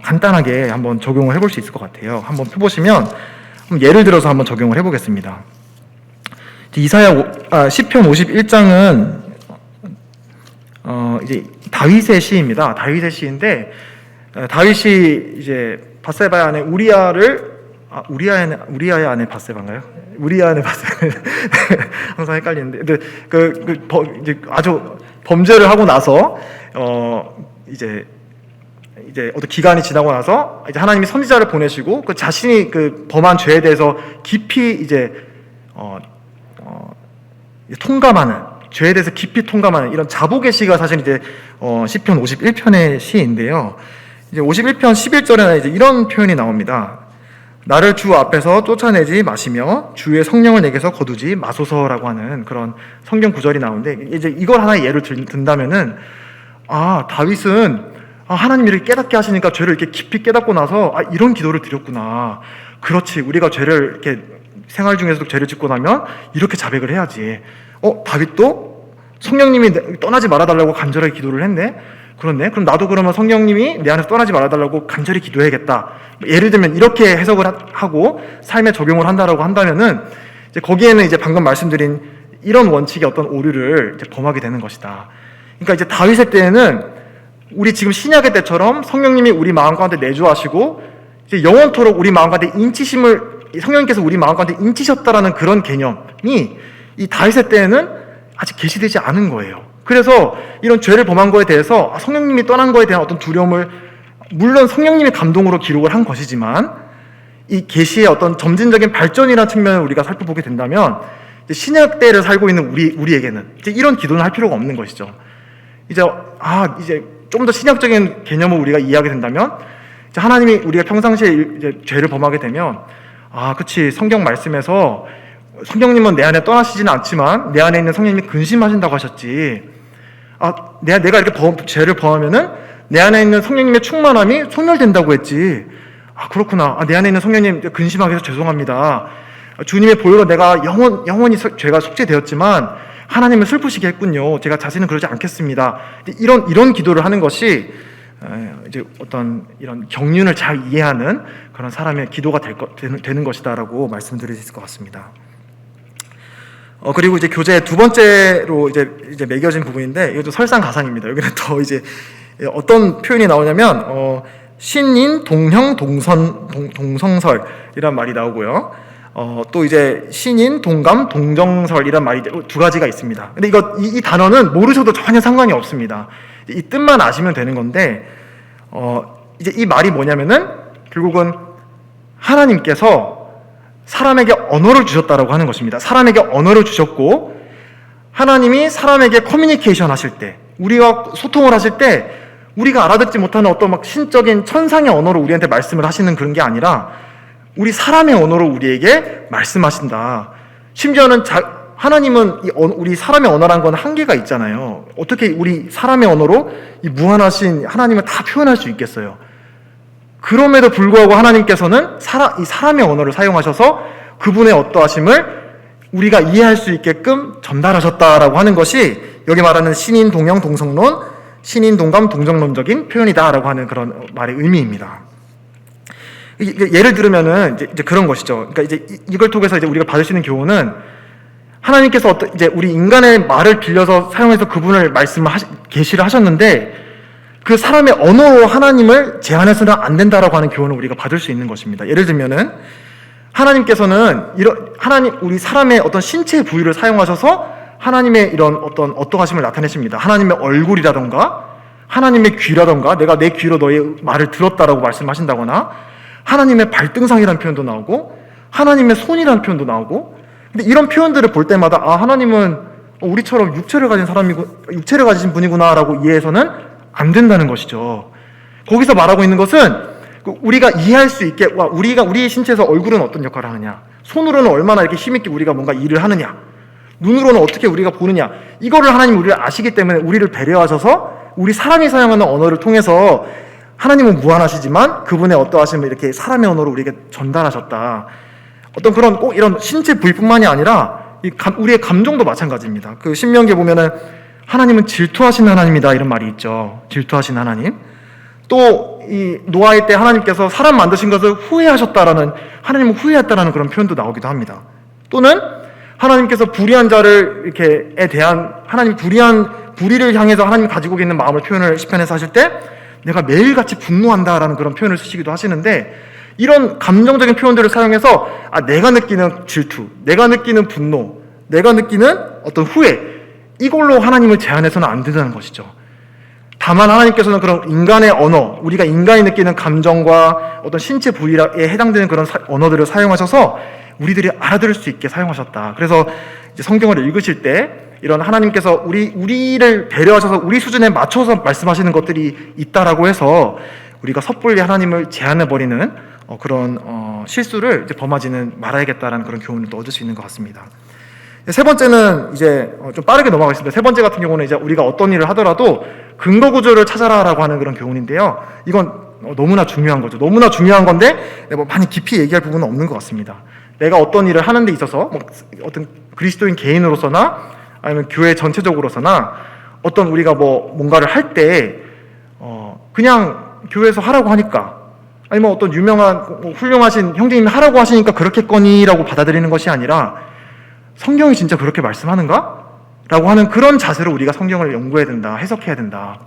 간단하게 한번 적용을 해볼 수 있을 것 같아요. 한번 펴보시면 예를 들어서 한번 적용을 해보겠습니다. 시편 51장은 이제 다윗의 시입니다. 다윗의 시인데 다윗이 이제 밧세바의 아내 우리아의 아내 밧세바인가요? 우리아의 아내 밧세바 항상 헷갈리는데 이제 아주 범죄를 하고 나서 이제 어떤 기간이 지나고 나서 이제 하나님이 선지자를 보내시고 그 자신이 그 범한 죄에 대해서 깊이 이제 통감하는, 죄에 대해서 깊이 통감하는 이런 자복의 시가 사실 이제 시편 51편의 시인데요. 이제 51편 11절에는 이제 이런 표현이 나옵니다. 나를 주 앞에서 쫓아내지 마시며 주의 성령을 내게서 거두지 마소서라고 하는 그런 성경 구절이 나오는데 이제 이걸 하나의 예를 든다면은 다윗은 하나님이 이렇게 깨닫게 하시니까 죄를 이렇게 깊이 깨닫고 나서 이런 기도를 드렸구나. 그렇지, 우리가 죄를 이렇게 생활 중에서도 죄를 짓고 나면 이렇게 자백을 해야지. 다윗도 성령님이 떠나지 말아달라고 간절하게 기도를 했네. 그렇네. 그럼 나도 그러면 성령님이 내 안에서 떠나지 말아달라고 간절히 기도해야겠다. 예를 들면 이렇게 해석을 하고 삶에 적용을 한다라고 한다면은 이제 거기에는 이제 방금 말씀드린 이런 원칙의 어떤 오류를 이제 범하게 되는 것이다. 그러니까 이제 다윗의 때에는 우리 지금 신약의 때처럼 성령님이 우리 마음 가운데 내주하시고 이제 영원토록 우리 마음 가운데 성령님께서 우리 마음 가운데 인치셨다라는 그런 개념이 이 다윗의 때에는 아직 계시되지 않은 거예요. 그래서 이런 죄를 범한 거에 대해서 성령님이 떠난 거에 대한 어떤 두려움을, 물론 성령님의 감동으로 기록을 한 것이지만 이 계시의 어떤 점진적인 발전이라는 측면을 우리가 살펴보게 된다면 이제 신약 때를 살고 있는 우리에게는 이제 이런 기도는 할 필요가 없는 것이죠. 이제 좀 더 신약적인 개념을 우리가 이해하게 된다면 이제 하나님이 우리가 평상시에 이제 죄를 범하게 되면 그치, 성경 말씀에서 성령님은 내 안에 떠나시지는 않지만 내 안에 있는 성령님이 근심하신다고 하셨지. 내가 이렇게 죄를 범하면은 내 안에 있는 성령님의 충만함이 소멸된다고 했지. 그렇구나. 내 안에 있는 성령님 근심하게 해서 죄송합니다. 주님의 보혈로 내가 영원히 죄가 속죄되었지만 하나님은 슬프시게 했군요. 제가 다시는 그러지 않겠습니다. 이런 기도를 하는 것이 이제 어떤 이런 경륜을 잘 이해하는 그런 사람의 기도가 되는 것이다라고 말씀드릴 수 있을 것 같습니다. 그리고 이제 교재 두 번째로 이제 매겨진 부분인데 이것도 설상가상입니다. 여기는 더 이제 어떤 표현이 나오냐면 신인, 동형, 동성설이란 말이 나오고요. 또 이제 신인, 동감, 동정설이란 말이 두 가지가 있습니다. 근데 이 단어는 모르셔도 전혀 상관이 없습니다. 이 뜻만 아시면 되는 건데 이제 이 말이 뭐냐면은 결국은 하나님께서 사람에게 언어를 주셨다라고 하는 것입니다. 사람에게 언어를 주셨고 하나님이 사람에게 커뮤니케이션 하실 때, 우리가 소통을 하실 때 우리가 알아듣지 못하는 어떤 막 신적인 천상의 언어로 우리한테 말씀을 하시는 그런 게 아니라 우리 사람의 언어로 우리에게 말씀하신다. 심지어는 하나님은 우리 사람의 언어란 건 한계가 있잖아요. 어떻게 우리 사람의 언어로 이 무한하신 하나님을 다 표현할 수 있겠어요? 그럼에도 불구하고 하나님께서는 이 사람의 언어를 사용하셔서 그분의 어떠하심을 우리가 이해할 수 있게끔 전달하셨다라고 하는 것이 여기 말하는 신인, 동형, 동성론, 신인, 동감, 동정론적인 표현이다라고 하는 그런 말의 의미입니다. 예를 들면은 이제 그런 것이죠. 그러니까 이제 이걸 통해서 이제 우리가 받을 수 있는 교훈은 하나님께서 이제 우리 인간의 말을 빌려서 사용해서 그분을 계시를 하셨는데 그 사람의 언어로 하나님을 제한해서는 안 된다라고 하는 교훈을 우리가 받을 수 있는 것입니다. 예를 들면은 하나님께서는 우리 사람의 어떤 신체 부위를 사용하셔서 하나님의 이런 어떠하심을 나타내십니다. 하나님의 얼굴이라던가 하나님의 귀라던가 내가 내 귀로 너의 말을 들었다라고 말씀하신다거나 하나님의 발등상이라는 표현도 나오고 하나님의 손이라는 표현도 나오고 근데 이런 표현들을 볼 때마다 하나님은 우리처럼 육체를 가지신 분이구나라고 이해해서는 안 된다는 것이죠. 거기서 말하고 있는 것은 우리가 이해할 수 있게 우리의 신체에서 얼굴은 어떤 역할을 하느냐, 손으로는 얼마나 이렇게 힘있게 우리가 뭔가 일을 하느냐, 눈으로는 어떻게 우리가 보느냐, 이거를 하나님 우리를 아시기 때문에 우리를 배려하셔서 우리 사람이 사용하는 언어를 통해서 하나님은 무한하시지만 그분의 어떠하심을 이렇게 사람의 언어로 우리에게 전달하셨다. 어떤 그런 꼭 이런 신체 부위뿐만이 아니라 우리의 감정도 마찬가지입니다. 그 신명기에 보면은 하나님은 질투하신 하나님이다 이런 말이 있죠. 질투하신 하나님. 또 이 노아의 때 하나님께서 사람 만드신 것을 후회하셨다라는, 하나님은 후회했다라는 그런 표현도 나오기도 합니다. 또는 하나님께서 불의한 자를 이렇게에 대한 하나님 불의를 향해서 하나님 가지고 있는 마음을 표현을 시편에서 하실 때 내가 매일같이 분노한다라는 그런 표현을 쓰시기도 하시는데 이런 감정적인 표현들을 사용해서 내가 느끼는 질투, 내가 느끼는 분노, 내가 느끼는 어떤 후회, 이걸로 하나님을 제한해서는 안 된다는 것이죠. 다만 하나님께서는 그런 인간의 언어, 우리가 인간이 느끼는 감정과 어떤 신체 부위에 해당되는 그런 언어들을 사용하셔서 우리들이 알아들을 수 있게 사용하셨다. 그래서 이제 성경을 읽으실 때 이런 하나님께서 우리를 배려하셔서 우리 수준에 맞춰서 말씀하시는 것들이 있다라고 해서 우리가 섣불리 하나님을 제한해버리는 그런 실수를 이제 범하지는 말아야겠다라는 그런 교훈을 또 얻을 수 있는 것 같습니다. 세 번째는 이제 좀 빠르게 넘어가겠습니다. 세 번째 같은 경우는 이제 우리가 어떤 일을 하더라도 근거 구조를 찾아라라고 하는 그런 교훈인데요. 이건 너무나 중요한 거죠. 너무나 중요한 건데 많이 깊이 얘기할 부분은 없는 것 같습니다. 내가 어떤 일을 하는 데 있어서 어떤 그리스도인 개인으로서나 아니면 교회 전체적으로서나 어떤 우리가 뭔가를 할 때 그냥 교회에서 하라고 하니까 아니면 어떤 유명한 훌륭하신 형제님이 하라고 하시니까 그렇겠거니라고 받아들이는 것이 아니라 성경이 진짜 그렇게 말씀하는가? 라고 하는 그런 자세로 우리가 성경을 연구해야 된다, 해석해야 된다.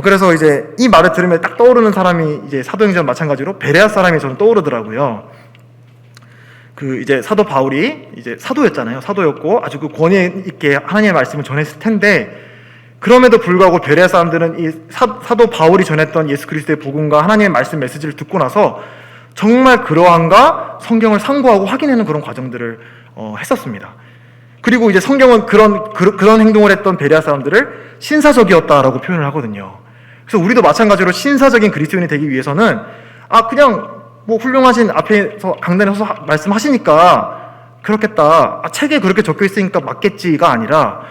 그래서 이제 이 말을 들으면 딱 떠오르는 사람이 이제 사도행전 마찬가지로 베레아 사람이 저는 떠오르더라고요. 이제 사도 바울이 이제 사도였잖아요. 사도였고 아주 그 권위 있게 하나님의 말씀을 전했을 텐데 그럼에도 불구하고 베레아 사람들은 이 사도 바울이 전했던 예수 그리스도의 복음과 하나님의 말씀 메시지를 듣고 나서 정말 그러한가 성경을 상고하고 확인하는 그런 과정들을 했었습니다. 그리고 이제 성경은 그런 행동을 했던 베레아 사람들을 신사적이었다라고 표현을 하거든요. 그래서 우리도 마찬가지로 신사적인 그리스도인이 되기 위해서는 그냥 훌륭하신 앞에서 강단에 서서 말씀하시니까 그렇겠다. 책에 그렇게 적혀 있으니까 맞겠지가 아니라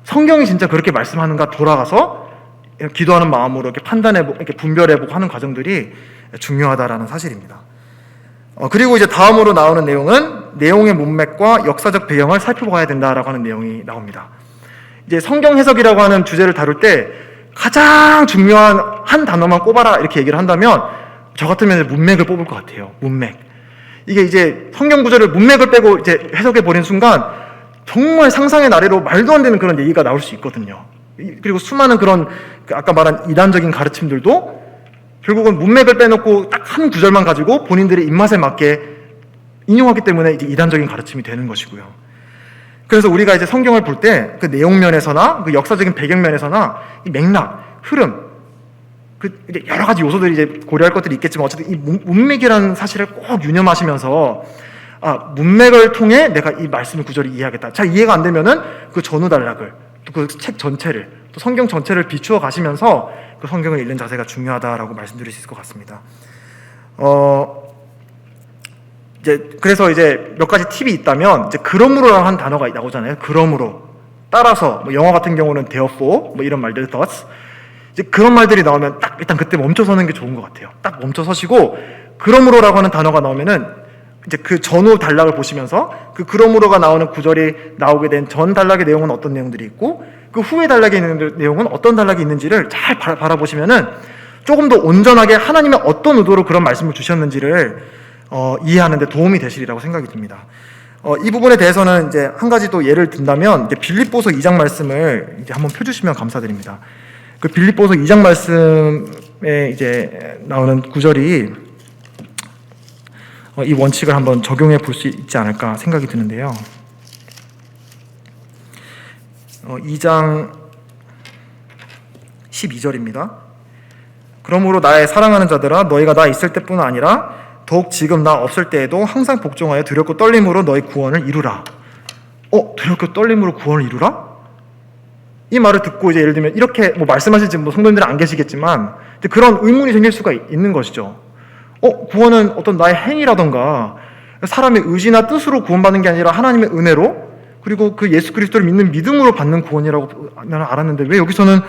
성경이 진짜 그렇게 말씀하는가 돌아가서 기도하는 마음으로 이렇게 판단해보고 이렇게 분별해보고 하는 과정들이 중요하다라는 사실입니다. 그리고 이제 다음으로 나오는 내용은 내용의 문맥과 역사적 배경을 살펴봐야 된다라고 하는 내용이 나옵니다. 이제 성경 해석이라고 하는 주제를 다룰 때 가장 중요한 한 단어만 꼽아라 이렇게 얘기를 한다면 저 같으면 문맥을 뽑을 것 같아요. 문맥. 이게 이제 성경 구절을 문맥을 빼고 이제 해석해 버린 순간 정말 상상의 나래로 말도 안 되는 그런 얘기가 나올 수 있거든요. 그리고 수많은 그런 아까 말한 이단적인 가르침들도 결국은 문맥을 빼놓고 딱 한 구절만 가지고 본인들의 입맛에 맞게 인용하기 때문에 이제 이단적인 가르침이 되는 것이고요. 그래서 우리가 이제 성경을 볼 때 그 내용면에서나 그 역사적인 배경면에서나 이 맥락, 흐름, 그 여러 가지 요소들이 이제 고려할 것들이 있겠지만 어쨌든 이 문맥이라는 사실을 꼭 유념하시면서 문맥을 통해 내가 이 말씀의 구절을 이해하겠다. 잘 이해가 안 되면은 그 전후 단락을 또 그 책 전체를 또 성경 전체를 비추어 가시면서 그 성경을 읽는 자세가 중요하다라고 말씀드릴 수 있을 것 같습니다. 그래서 이제 몇 가지 팁이 있다면 이제 그러므로라는 한 단어가 나오잖아요. 그러므로 따라서 뭐 영어 같은 경우는 therefore 뭐 이런 말들 thus 이제 그런 말들이 나오면 딱 일단 그때 멈춰서는 게 좋은 것 같아요. 딱 멈춰서시고 그러므로라고 하는 단어가 나오면은 이제 그 전후 단락을 보시면서 그 그러므로가 나오는 구절이 나오게 된 전 단락의 내용은 어떤 내용들이 있고 그 후에 단락에 있는 내용은 어떤 단락이 있는지를 잘 바라보시면은 조금 더 온전하게 하나님의 어떤 의도로 그런 말씀을 주셨는지를 이해하는 데 도움이 되시리라고 생각이 듭니다. 이 부분에 대해서는 이제 한 가지 또 예를 든다면 이제 빌립보서 2장 말씀을 이제 한번 펴주시면 감사드립니다. 그 빌립보서 2장 말씀에 이제 나오는 구절이 이 원칙을 한번 적용해 볼 수 있지 않을까 생각이 드는데요. 2장 12절입니다. 그러므로 나의 사랑하는 자들아 너희가 나 있을 때뿐 아니라 더욱 지금 나 없을 때에도 항상 복종하여 두렵고 떨림으로 너희 구원을 이루라. 두렵고 떨림으로 구원을 이루라? 이 말을 듣고 이제 예를 들면 이렇게 뭐 말씀하실지 뭐 성도님들은 안 계시겠지만 그런 의문이 생길 수가 있는 것이죠. 구원은 어떤 나의 행위라던가 사람의 의지나 뜻으로 구원받는 게 아니라 하나님의 은혜로 그리고 그 예수 그리스도를 믿는 믿음으로 받는 구원이라고 나는 알았는데 왜 여기서는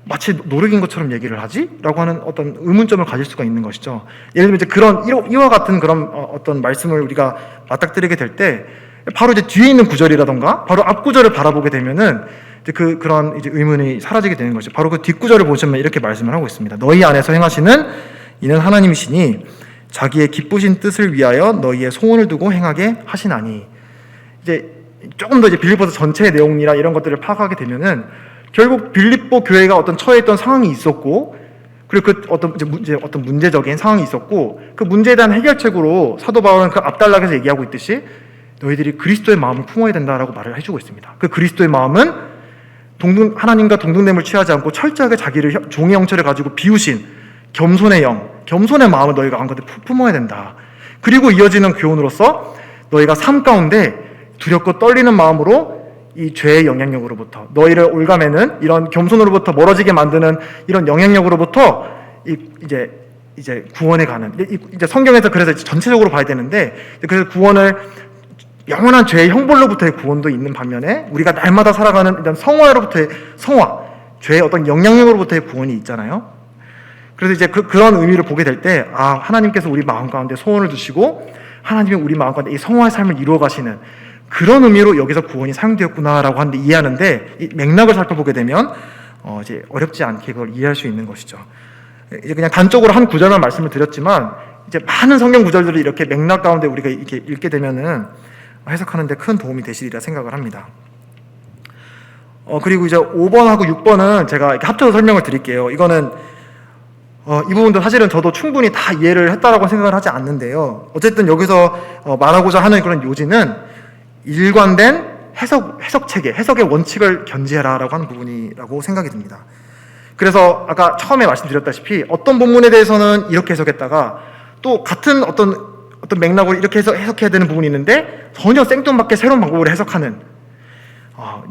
마치 노력인 것처럼 얘기를 하지? 라고 하는 어떤 의문점을 가질 수가 있는 것이죠. 예를 들면 이제 그런 이와 같은 그런 어떤 말씀을 우리가 맞닥뜨리게 될 때 바로 이제 뒤에 있는 구절이라던가 바로 앞 구절을 바라보게 되면은 이제 그런 이제 의문이 사라지게 되는 것이죠. 바로 그 뒷구절을 보시면 이렇게 말씀을 하고 있습니다. 너희 안에서 행하시는 이는 하나님이시니 자기의 기쁘신 뜻을 위하여 너희의 소원을 두고 행하게 하시나니. 이제 조금 더 이제 빌립보서 전체의 내용이나 이런 것들을 파악하게 되면은 결국 빌립보 교회가 어떤 처해 있던 상황이 있었고 그리고 그 어떤 문제적인 상황이 있었고 그 문제에 대한 해결책으로 사도 바울은 그 앞단락에서 얘기하고 있듯이 너희들이 그리스도의 마음을 품어야 된다라고 말을 해주고 있습니다. 그 그리스도의 마음은 하나님과 동등됨을 취하지 않고 철저하게 자기를 종의 형체를 가지고 비우신 겸손의 영, 겸손의 마음을 너희가 한가운데 품어야 된다. 그리고 이어지는 교훈으로서 너희가 삶 가운데 두렵고 떨리는 마음으로 이 죄의 영향력으로부터 너희를 올가매는 이런 겸손으로부터 멀어지게 만드는 이런 영향력으로부터 이제 구원에 가는 이제 성경에서 그래서 전체적으로 봐야 되는데 그래서 구원을 영원한 죄의 형벌로부터의 구원도 있는 반면에 우리가 날마다 살아가는 일단 성화로부터의 죄의 어떤 영향력으로부터의 구원이 있잖아요. 그래서 이제 그런 의미를 보게 될 때 하나님께서 우리 마음 가운데 소원을 두시고 하나님이 우리 마음 가운데 이 성화의 삶을 이루어 가시는 그런 의미로 여기서 구원이 사용되었구나라고 하는데 이해하는데 이 맥락을 살펴보게 되면 이제 어렵지 않게 그걸 이해할 수 있는 것이죠. 이제 그냥 단적으로 한 구절만 말씀을 드렸지만 이제 많은 성경 구절들을 이렇게 맥락 가운데 우리가 이렇게 읽게 되면은 해석하는데 큰 도움이 되시리라 생각을 합니다. 그리고 이제 5번하고 6번은 제가 이렇게 합쳐서 설명을 드릴게요. 이거는 이 부분도 사실은 저도 충분히 다 이해를 했다라고 생각을 하지 않는데요. 어쨌든 여기서 말하고자 하는 그런 요지는 일관된 해석 체계, 해석의 원칙을 견지해라라고 하는 부분이라고 생각이 듭니다. 그래서 아까 처음에 말씀드렸다시피 어떤 본문에 대해서는 이렇게 해석했다가 또 같은 어떤 맥락으로 이렇게 해석해야 되는 부분이 있는데 전혀 생뚱맞게 새로운 방법으로 해석하는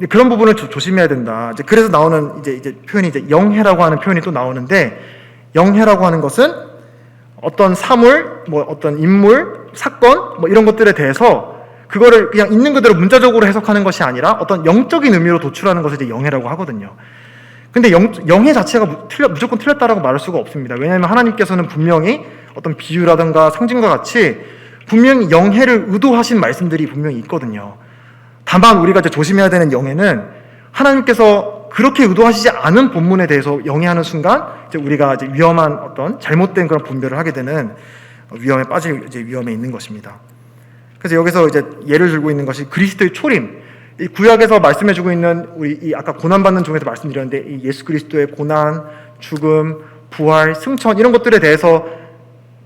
그런 부분을 조심해야 된다. 이제 그래서 나오는 이제 표현이 이제 영해라고 하는 표현이 또 나오는데 영해라고 하는 것은 어떤 사물, 뭐 어떤 인물, 사건, 뭐 이런 것들에 대해서 그거를 그냥 있는 그대로 문자적으로 해석하는 것이 아니라 어떤 영적인 의미로 도출하는 것을 이제 영해라고 하거든요. 근데 영해 자체가 무조건 틀렸다라고 말할 수가 없습니다. 왜냐하면 하나님께서는 분명히 어떤 비유라든가 상징과 같이 분명히 영해를 의도하신 말씀들이 분명히 있거든요. 다만 우리가 이제 조심해야 되는 영해는 하나님께서 그렇게 의도하시지 않은 본문에 대해서 영해하는 순간 이제 우리가 이제 위험한 어떤 잘못된 그런 분별을 하게 되는 위험에 빠질 이제 위험에 있는 것입니다. 그래서 여기서 이제 예를 들고 있는 것이 그리스도의 초림. 이 구약에서 말씀해주고 있는 우리 이 아까 고난받는 종에서 말씀드렸는데 이 예수 그리스도의 고난, 죽음, 부활, 승천 이런 것들에 대해서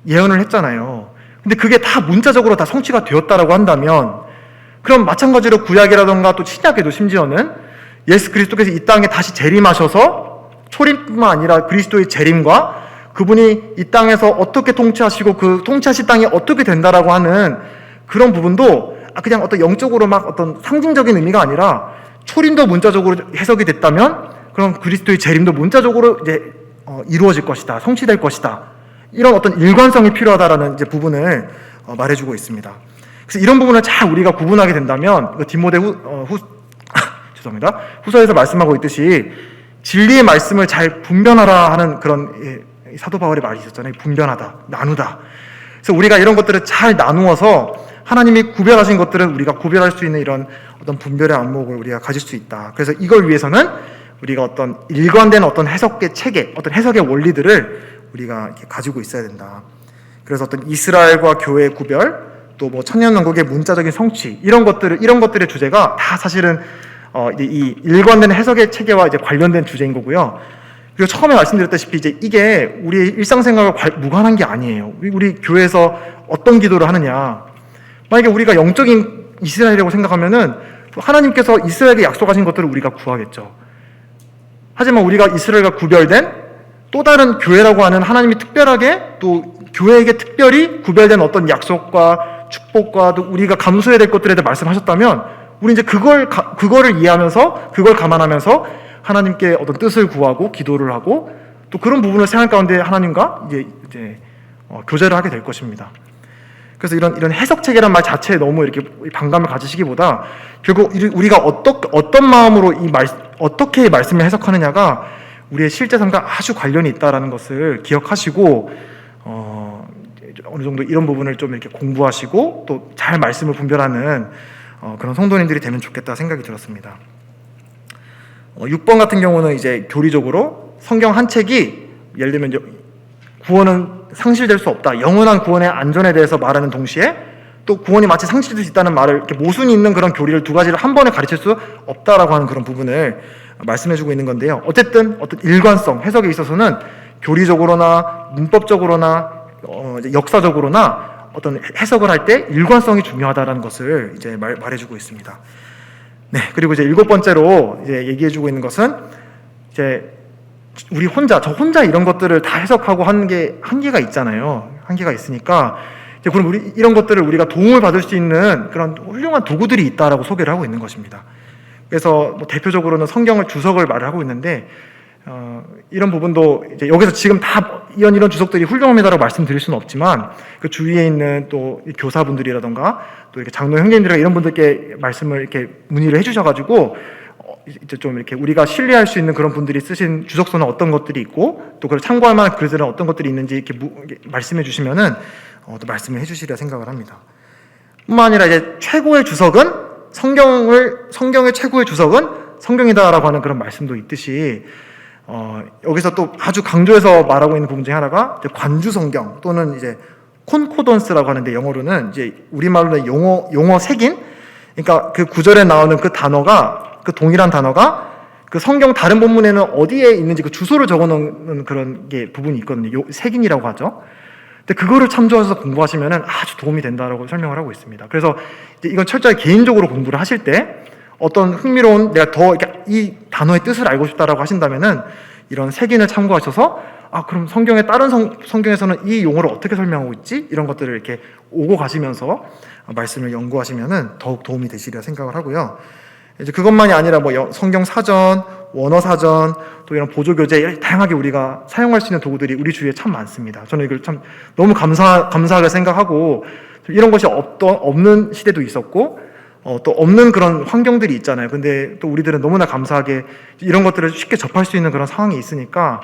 예언을 했잖아요. 근데 그게 다 문자적으로 다 성취가 되었다라고 한다면 그럼 마찬가지로 구약이라던가 또 신약에도 심지어는 예수 그리스도께서 이 땅에 다시 재림하셔서 초림뿐만 아니라 그리스도의 재림과 그분이 이 땅에서 어떻게 통치하시고 그 통치하실 땅이 어떻게 된다라고 하는 그런 부분도 그냥 어떤 영적으로 막 어떤 상징적인 의미가 아니라 초림도 문자적으로 해석이 됐다면 그럼 그리스도의 재림도 문자적으로 이제 이루어질 것이다, 성취될 것이다. 이런 어떤 일관성이 필요하다라는 이제 부분을 말해주고 있습니다. 그래서 이런 부분을 잘 우리가 구분하게 된다면 디모데 죄송합니다. 후서에서 말씀하고 있듯이 진리의 말씀을 잘 분별하라 하는 그런 사도 바울의 말이 있었잖아요. 분별하다, 나누다. 그래서 우리가 이런 것들을 잘 나누어서 하나님이 구별하신 것들은 우리가 구별할 수 있는 이런 어떤 분별의 안목을 우리가 가질 수 있다. 그래서 이걸 위해서는 우리가 어떤 일관된 어떤 해석의 체계, 어떤 해석의 원리들을 우리가 이렇게 가지고 있어야 된다. 그래서 어떤 이스라엘과 교회의 구별, 또 뭐 천년왕국의 문자적인 성취 이런 것들의 주제가 다 사실은 이 일관된 해석의 체계와 이제 관련된 주제인 거고요. 그리고 처음에 말씀드렸다시피 이제 이게 우리의 일상생활과 무관한 게 아니에요. 우리 교회에서 어떤 기도를 하느냐. 만약에 우리가 영적인 이스라엘이라고 생각하면은 하나님께서 이스라엘에게 약속하신 것들을 우리가 구하겠죠. 하지만 우리가 이스라엘과 구별된 또 다른 교회라고 하는 하나님이 특별하게 또 교회에게 특별히 구별된 어떤 약속과 축복과 또 우리가 감수해야 될 것들에 대해 말씀하셨다면 우리 이제 그거를 이해하면서 그걸 감안하면서 하나님께 어떤 뜻을 구하고 기도를 하고 또 그런 부분을 생활 가운데 하나님과 이제 교제를 하게 될 것입니다. 그래서 이런 해석 체계란 말 자체에 너무 이렇게 반감을 가지시기보다 결국 우리가 어떤 마음으로 어떻게 말씀을 해석하느냐가 우리의 실제 삶과 아주 관련이 있다라는 것을 기억하시고 어느 정도 이런 부분을 좀 이렇게 공부하시고 또 잘 말씀을 분별하는 그런 성도님들이 되면 좋겠다 생각이 들었습니다. 6번 같은 경우는 이제 교리적으로 성경 한 책이 예를 들면 이제 구원은 상실될 수 없다. 영원한 구원의 안전에 대해서 말하는 동시에 또 구원이 마치 상실될 수 있다는 말을 이렇게 모순이 있는 그런 교리를 두 가지를 한 번에 가르칠 수 없다라고 하는 그런 부분을 말씀해주고 있는 건데요. 어쨌든 어떤 일관성, 해석에 있어서는 교리적으로나 문법적으로나 역사적으로나 어떤 해석을 할 때 일관성이 중요하다라는 것을 이제 말해주고 있습니다. 네, 그리고 이제 7번째로 이제 얘기해주고 있는 것은 이제 저 혼자 이런 것들을 다 해석하고 하는 게 한계가 있잖아요. 한계가 있으니까 이제 그럼 이런 것들을 우리가 도움을 받을 수 있는 그런 훌륭한 도구들이 있다라고 소개를 하고 있는 것입니다. 그래서 뭐 대표적으로는 성경을 주석을 말을 하고 있는데 이런 부분도 이제 여기서 지금 다 이런 주석들이 훌륭합니다라고 말씀드릴 수는 없지만 그 주위에 있는 또 교사분들이라던가 또 이렇게 장로 형제님들이나 이런 분들께 말씀을 이렇게 문의를 해주셔가지고 이제 좀 이렇게 우리가 신뢰할 수 있는 그런 분들이 쓰신 주석서는 어떤 것들이 있고 또 그걸 참고할 만한 글들은 어떤 것들이 있는지 이렇게 말씀해 주시면은 또 말씀을 해주시리라 생각을 합니다. 뿐만 아니라 이제 최고의 주석은 성경의 최고의 주석은 성경이다라고 하는 그런 말씀도 있듯이 여기서 또 아주 강조해서 말하고 있는 부분 중에 하나가 관주 성경 또는 이제 콘코던스라고 하는데 영어로는 이제 우리말로는 용어 색인 그러니까 그 구절에 나오는 그 단어가 그 동일한 단어가 그 성경 다른 본문에는 어디에 있는지 그 주소를 적어놓는 그런 게 부분이 있거든요. 색인이라고 하죠. 근데 그거를 참조해서 공부하시면은 아주 도움이 된다라고 설명을 하고 있습니다. 그래서 이제 이건 철저히 개인적으로 공부를 하실 때 어떤 흥미로운 내가 더 이 단어의 뜻을 알고 싶다라고 하신다면은 이런 색인을 참고하셔서 그럼 성경의 다른 성경에서는 이 용어를 어떻게 설명하고 있지? 이런 것들을 이렇게 오고 가시면서 말씀을 연구하시면은 더욱 도움이 되시리라 생각을 하고요. 이제 그것만이 아니라 뭐 성경 사전, 원어 사전, 또 이런 보조 교재 다양하게 우리가 사용할 수 있는 도구들이 우리 주위에 참 많습니다. 저는 이걸 참 너무 감사하게 생각하고, 이런 것이 없는 시대도 있었고, 또 없는 그런 환경들이 있잖아요. 근데 또 우리들은 너무나 감사하게 이런 것들을 쉽게 접할 수 있는 그런 상황이 있으니까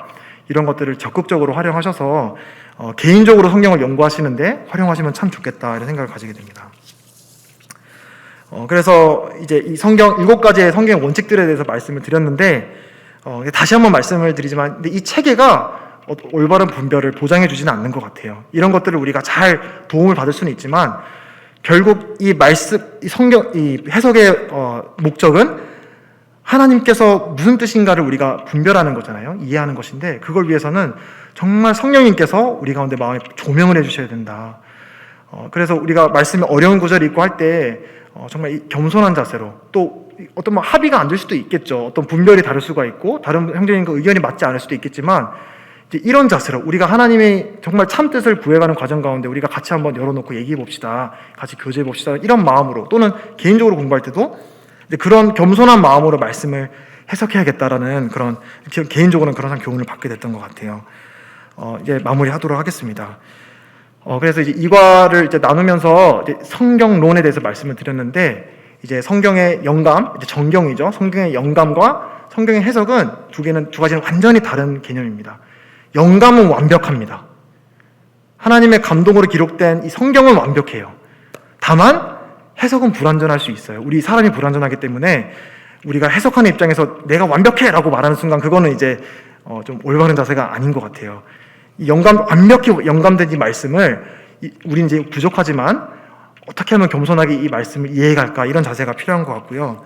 이런 것들을 적극적으로 활용하셔서 개인적으로 성경을 연구하시는데 활용하시면 참 좋겠다, 이런 생각을 가지게 됩니다. 그래서 이제 이 성경 7가지의 성경 원칙들에 대해서 말씀을 드렸는데, 다시 한번 말씀을 드리지만, 근데 이 체계가 올바른 분별을 보장해 주지는 않는 것 같아요. 이런 것들을 우리가 잘 도움을 받을 수는 있지만, 결국 이 성경, 이 해석의 목적은 하나님께서 무슨 뜻인가를 우리가 분별하는 거잖아요. 이해하는 것인데, 그걸 위해서는 정말 성령님께서 우리 가운데 마음에 조명을 해주셔야 된다. 그래서 우리가 말씀에 어려운 구절이 있고 할 때 정말 이 겸손한 자세로, 또 어떤 뭐 합의가 안 될 수도 있겠죠. 어떤 분별이 다를 수가 있고 다른 형제님과 의견이 맞지 않을 수도 있겠지만, 이제 이런 자세로 우리가 하나님의 정말 참 뜻을 구해가는 과정 가운데 우리가 같이 한번 열어놓고 얘기해 봅시다, 같이 교제해 봅시다, 이런 마음으로, 또는 개인적으로 공부할 때도 이제 그런 겸손한 마음으로 말씀을 해석해야겠다라는 그런, 개인적으로는 그런 교훈을 받게 됐던 것 같아요. 이제 마무리하도록 하겠습니다. 그래서 이제 이과를 이제 나누면서 이제 성경론에 대해서 말씀을 드렸는데, 이제 성경의 영감, 이제 정경이죠. 성경의 영감과 성경의 해석은 두 가지는 완전히 다른 개념입니다. 영감은 완벽합니다. 하나님의 감동으로 기록된 이 성경은 완벽해요. 다만 해석은 불완전할 수 있어요. 우리 사람이 불완전하기 때문에 우리가 해석하는 입장에서 내가 완벽해라고 말하는 순간, 그거는 이제 좀 올바른 자세가 아닌 것 같아요. 이 완벽히 영감된 이 말씀을, 우리는 이제 부족하지만 어떻게 하면 겸손하게 이 말씀을 이해해갈까, 이런 자세가 필요한 것 같고요.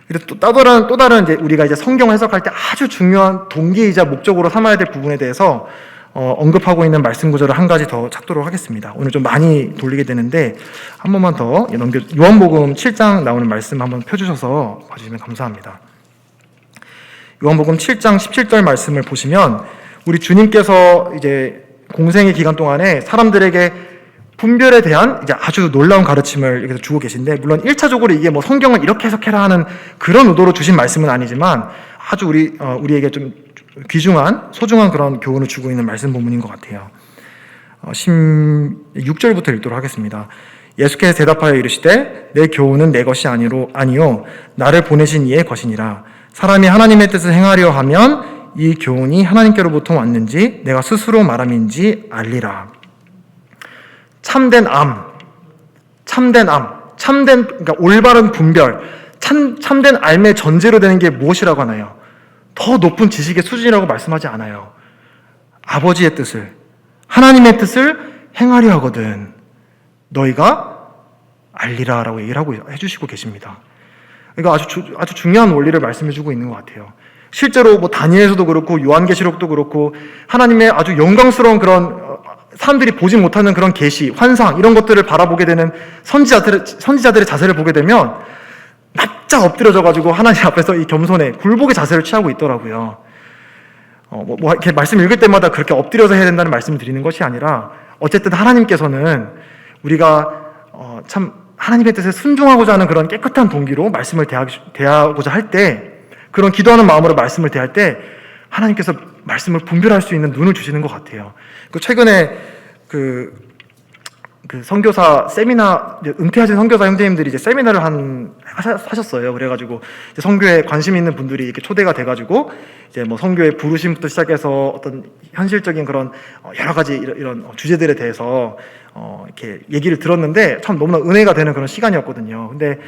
그리고 또 다른 이제 우리가 이제 성경 해석할 때 아주 중요한 동기이자 목적으로 삼아야 될 부분에 대해서 언급하고 있는 말씀 구절을 한 가지 더 찾도록 하겠습니다. 오늘 좀 많이 돌리게 되는데 한 번만 더 요한복음 7장 나오는 말씀 한번 펴주셔서 봐주시면 감사합니다. 요한복음 7장 17절 말씀을 보시면, 우리 주님께서 이제 공생의 기간 동안에 사람들에게 분별에 대한 이제 아주 놀라운 가르침을 여기서 주고 계신데, 물론 1차적으로 이게 뭐 성경을 이렇게 해석해라 하는 그런 의도로 주신 말씀은 아니지만, 아주 우리에게 좀 소중한 그런 교훈을 주고 있는 말씀 본문인 것 같아요. 16절부터 읽도록 하겠습니다. 예수께서 대답하여 이르시되 내 교훈은 내 것이 아니요 나를 보내신 이의 것이니라. 사람이 하나님의 뜻을 행하려 하면 이 교훈이 하나님께로부터 왔는지 내가 스스로 말함인지 알리라. 참된 그러니까 올바른 분별, 참된 알매 전제로 되는 게 무엇이라고 하나요? 더 높은 지식의 수준이라고 말씀하지 않아요. 아버지의 뜻을, 하나님의 뜻을 행하려 하거든 너희가 알리라라고 얘기를 해주시고 계십니다. 그러니까 아주 중요한 원리를 말씀해주고 있는 것 같아요. 실제로 뭐 다니엘서도 그렇고 요한계시록도 그렇고 하나님의 아주 영광스러운 그런 사람들이 보지 못하는 그런 계시, 환상, 이런 것들을 바라보게 되는 선지자들의 자세를 보게 되면 납작 엎드려져가지고 하나님 앞에서 이 겸손의 굴복의 자세를 취하고 있더라고요. 이렇게 말씀 읽을 때마다 그렇게 엎드려서 해야 된다는 말씀을 드리는 것이 아니라, 어쨌든 하나님께서는 우리가 참 하나님의 뜻에 순종하고자 하는 그런 깨끗한 동기로 말씀을 대하고자 할 때, 그런 기도하는 마음으로 말씀을 대할 때 하나님께서 말씀을 분별할 수 있는 눈을 주시는 것 같아요. 최근에 그 선교사 세미나, 은퇴하신 선교사 형제님들이 이제 세미나를 하셨어요. 그래가지고 이제 선교에 관심 있는 분들이 이렇게 초대가 돼가지고 이제 뭐 선교의 부르심부터 시작해서 어떤 현실적인 그런 여러 가지 이런 주제들에 대해서 이렇게 얘기를 들었는데 참 너무나 은혜가 되는 그런 시간이었거든요. 근데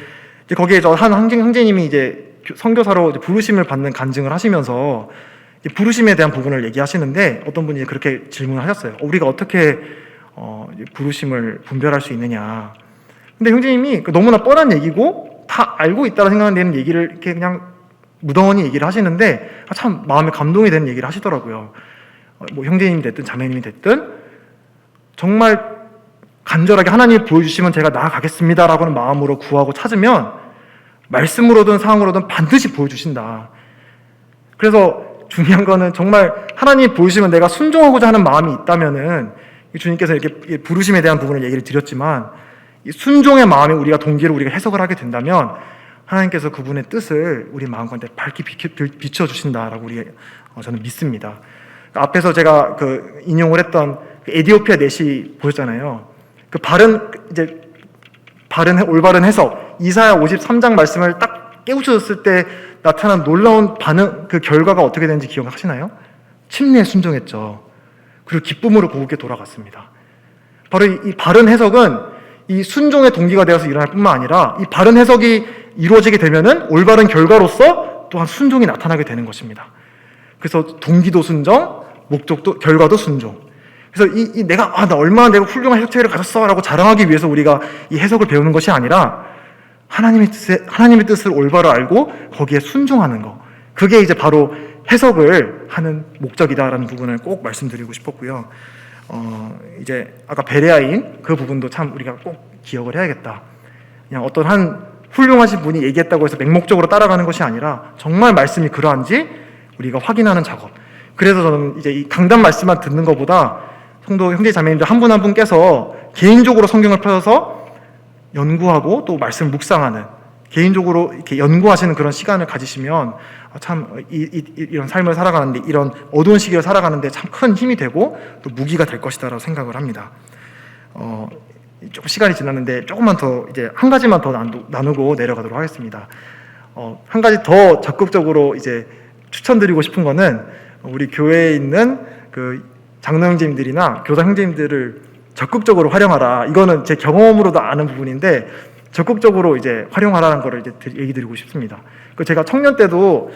이제 거기에 한 형제님이 이제 선교사로 부르심을 받는 간증을 하시면서 부르심에 대한 부분을 얘기하시는데, 어떤 분이 그렇게 질문을 하셨어요. 우리가 어떻게 부르심을 분별할 수 있느냐. 근데 형제님이 너무나 뻔한 얘기고 다 알고 있다고 생각되는 얘기를 이렇게 그냥 무던히 얘기를 하시는데 참 마음에 감동이 되는 얘기를 하시더라고요. 뭐 형제님이 됐든 자매님이 됐든 정말 간절하게 하나님이 보여주시면 제가 나아가겠습니다라고 하는 마음으로 구하고 찾으면 말씀으로든 상황으로든 반드시 보여주신다. 그래서 중요한 거는 정말 하나님이 보여주시면 내가 순종하고자 하는 마음이 있다면은, 주님께서 이렇게 부르심에 대한 부분을 얘기를 드렸지만, 이 순종의 마음에 우리가 동기로 우리가 해석을 하게 된다면 하나님께서 그분의 뜻을 우리 마음 가운데 밝게 비춰주신다라고 저는 믿습니다. 앞에서 제가 인용을 했던 에디오피아 넷이 보셨잖아요. 올바른 해석, 이사야 53장 말씀을 딱 깨우쳐졌을 때 나타난 놀라운 반응, 그 결과가 어떻게 되는지 기억하시나요? 침례에 순종했죠. 그리고 기쁨으로 고국에 돌아갔습니다. 바로 이 바른 해석은 이 순종의 동기가 되어서 일어날 뿐만 아니라 이 바른 해석이 이루어지게 되면은 올바른 결과로서 또한 순종이 나타나게 되는 것입니다. 그래서 동기도 순종, 목적도, 결과도 순종. 그래서 나 얼마나 내가 훌륭한 해석 체계를 가졌어 라고 자랑하기 위해서 우리가 이 해석을 배우는 것이 아니라 하나님의 뜻을 올바로 알고 거기에 순종하는 것. 그게 이제 바로 해석을 하는 목적이다라는 부분을 꼭 말씀드리고 싶었고요. 이제 아까 베레아인 그 부분도 참 우리가 꼭 기억을 해야겠다. 그냥 어떤 한 훌륭하신 분이 얘기했다고 해서 맹목적으로 따라가는 것이 아니라 정말 말씀이 그러한지 우리가 확인하는 작업. 그래서 저는 이제 이 강단 말씀만 듣는 것보다 성도 형제 자매님들 한 분 한 분께서 개인적으로 성경을 펴서 연구하고 또 말씀 묵상하는, 개인적으로 이렇게 연구하시는 그런 시간을 가지시면 참 이런 삶을 살아가는데, 이런 어두운 시기를 살아가는데 참 큰 힘이 되고 또 무기가 될 것이다라고 생각을 합니다. 조금 시간이 지났는데 조금만 더, 이제 한 가지만 더 나누고 내려가도록 하겠습니다. 한 가지 더 적극적으로 이제 추천드리고 싶은 거는 우리 교회에 있는 그 장로 형제님들이나 교사 형제님들을 적극적으로 활용하라. 이거는 제 경험으로도 아는 부분인데 적극적으로 이제 활용하라는 거를 이제 얘기 드리고 싶습니다. 제가 청년 때도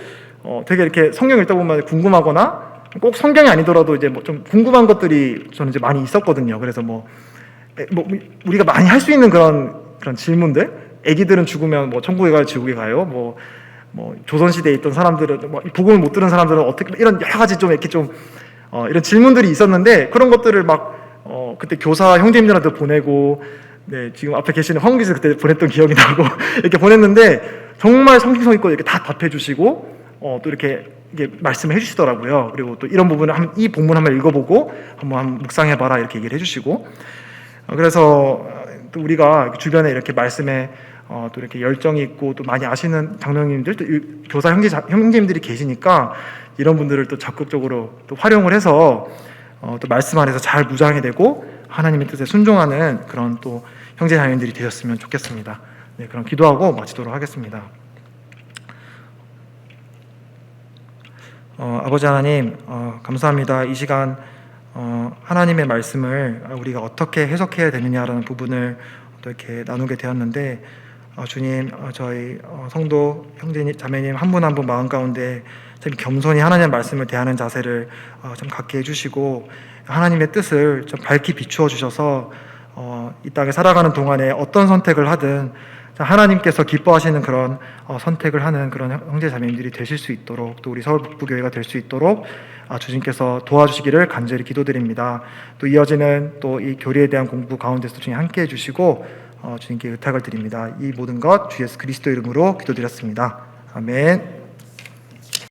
되게 이렇게 성경 읽다 보면 궁금하거나 꼭 성경이 아니더라도 이제 뭐 좀 궁금한 것들이 저는 이제 많이 있었거든요. 그래서 뭐 우리가 많이 할 수 있는 그런 질문들, 애기들은 죽으면 뭐 천국에 가요, 지옥에 가요, 뭐 조선 시대에 있던 사람들은 복음을 못 들은 사람들은 어떻게, 이런 여러 가지 좀 이렇게 좀 이런 질문들이 있었는데 그런 것들을 그때 교사 형제님들한테 보내고, 네, 지금 앞에 계시는 황기수 그때 보냈던 기억이 나고 이렇게 보냈는데 정말 성심성 있고 이렇게 다 답해 주시고 또 이렇게 말씀을 해주시더라고요. 그리고 또 이런 부분을 이 본문 한번 읽어보고 한번 묵상해봐라 이렇게 얘기를 해주시고, 그래서 또 우리가 주변에 이렇게 말씀에 또 이렇게 열정이 있고 또 많이 아시는 장로님들, 또 교사 형제님들이 계시니까 이런 분들을 또 적극적으로 또 활용을 해서 또 말씀 안에서 잘 무장이 되고 하나님의 뜻에 순종하는 그런 또 형제 자매님들이 되셨으면 좋겠습니다. 네, 그럼 기도하고 마치도록 하겠습니다. 아버지 하나님, 감사합니다. 이 시간 하나님의 말씀을 우리가 어떻게 해석해야 되느냐라는 부분을 또 이렇게 나누게 되었는데, 주님, 저희 성도 형제 자매님 한 분 한 분 마음 가운데 참 겸손히 하나님의 말씀을 대하는 자세를 좀 갖게 해주시고 하나님의 뜻을 좀 밝히 비추어 주셔서 이 땅에 살아가는 동안에 어떤 선택을 하든 하나님께서 기뻐하시는 그런 선택을 하는 그런 형제 자매님들이 되실 수 있도록, 또 우리 서울 북부교회가 될 수 있도록 주님께서 도와주시기를 간절히 기도드립니다. 또 이어지는 또 이 교리에 대한 공부 가운데서 주님 함께해 주시고 주님께 의탁을 드립니다. 이 모든 것 주 예수 그리스도 이름으로 기도드렸습니다. 아멘.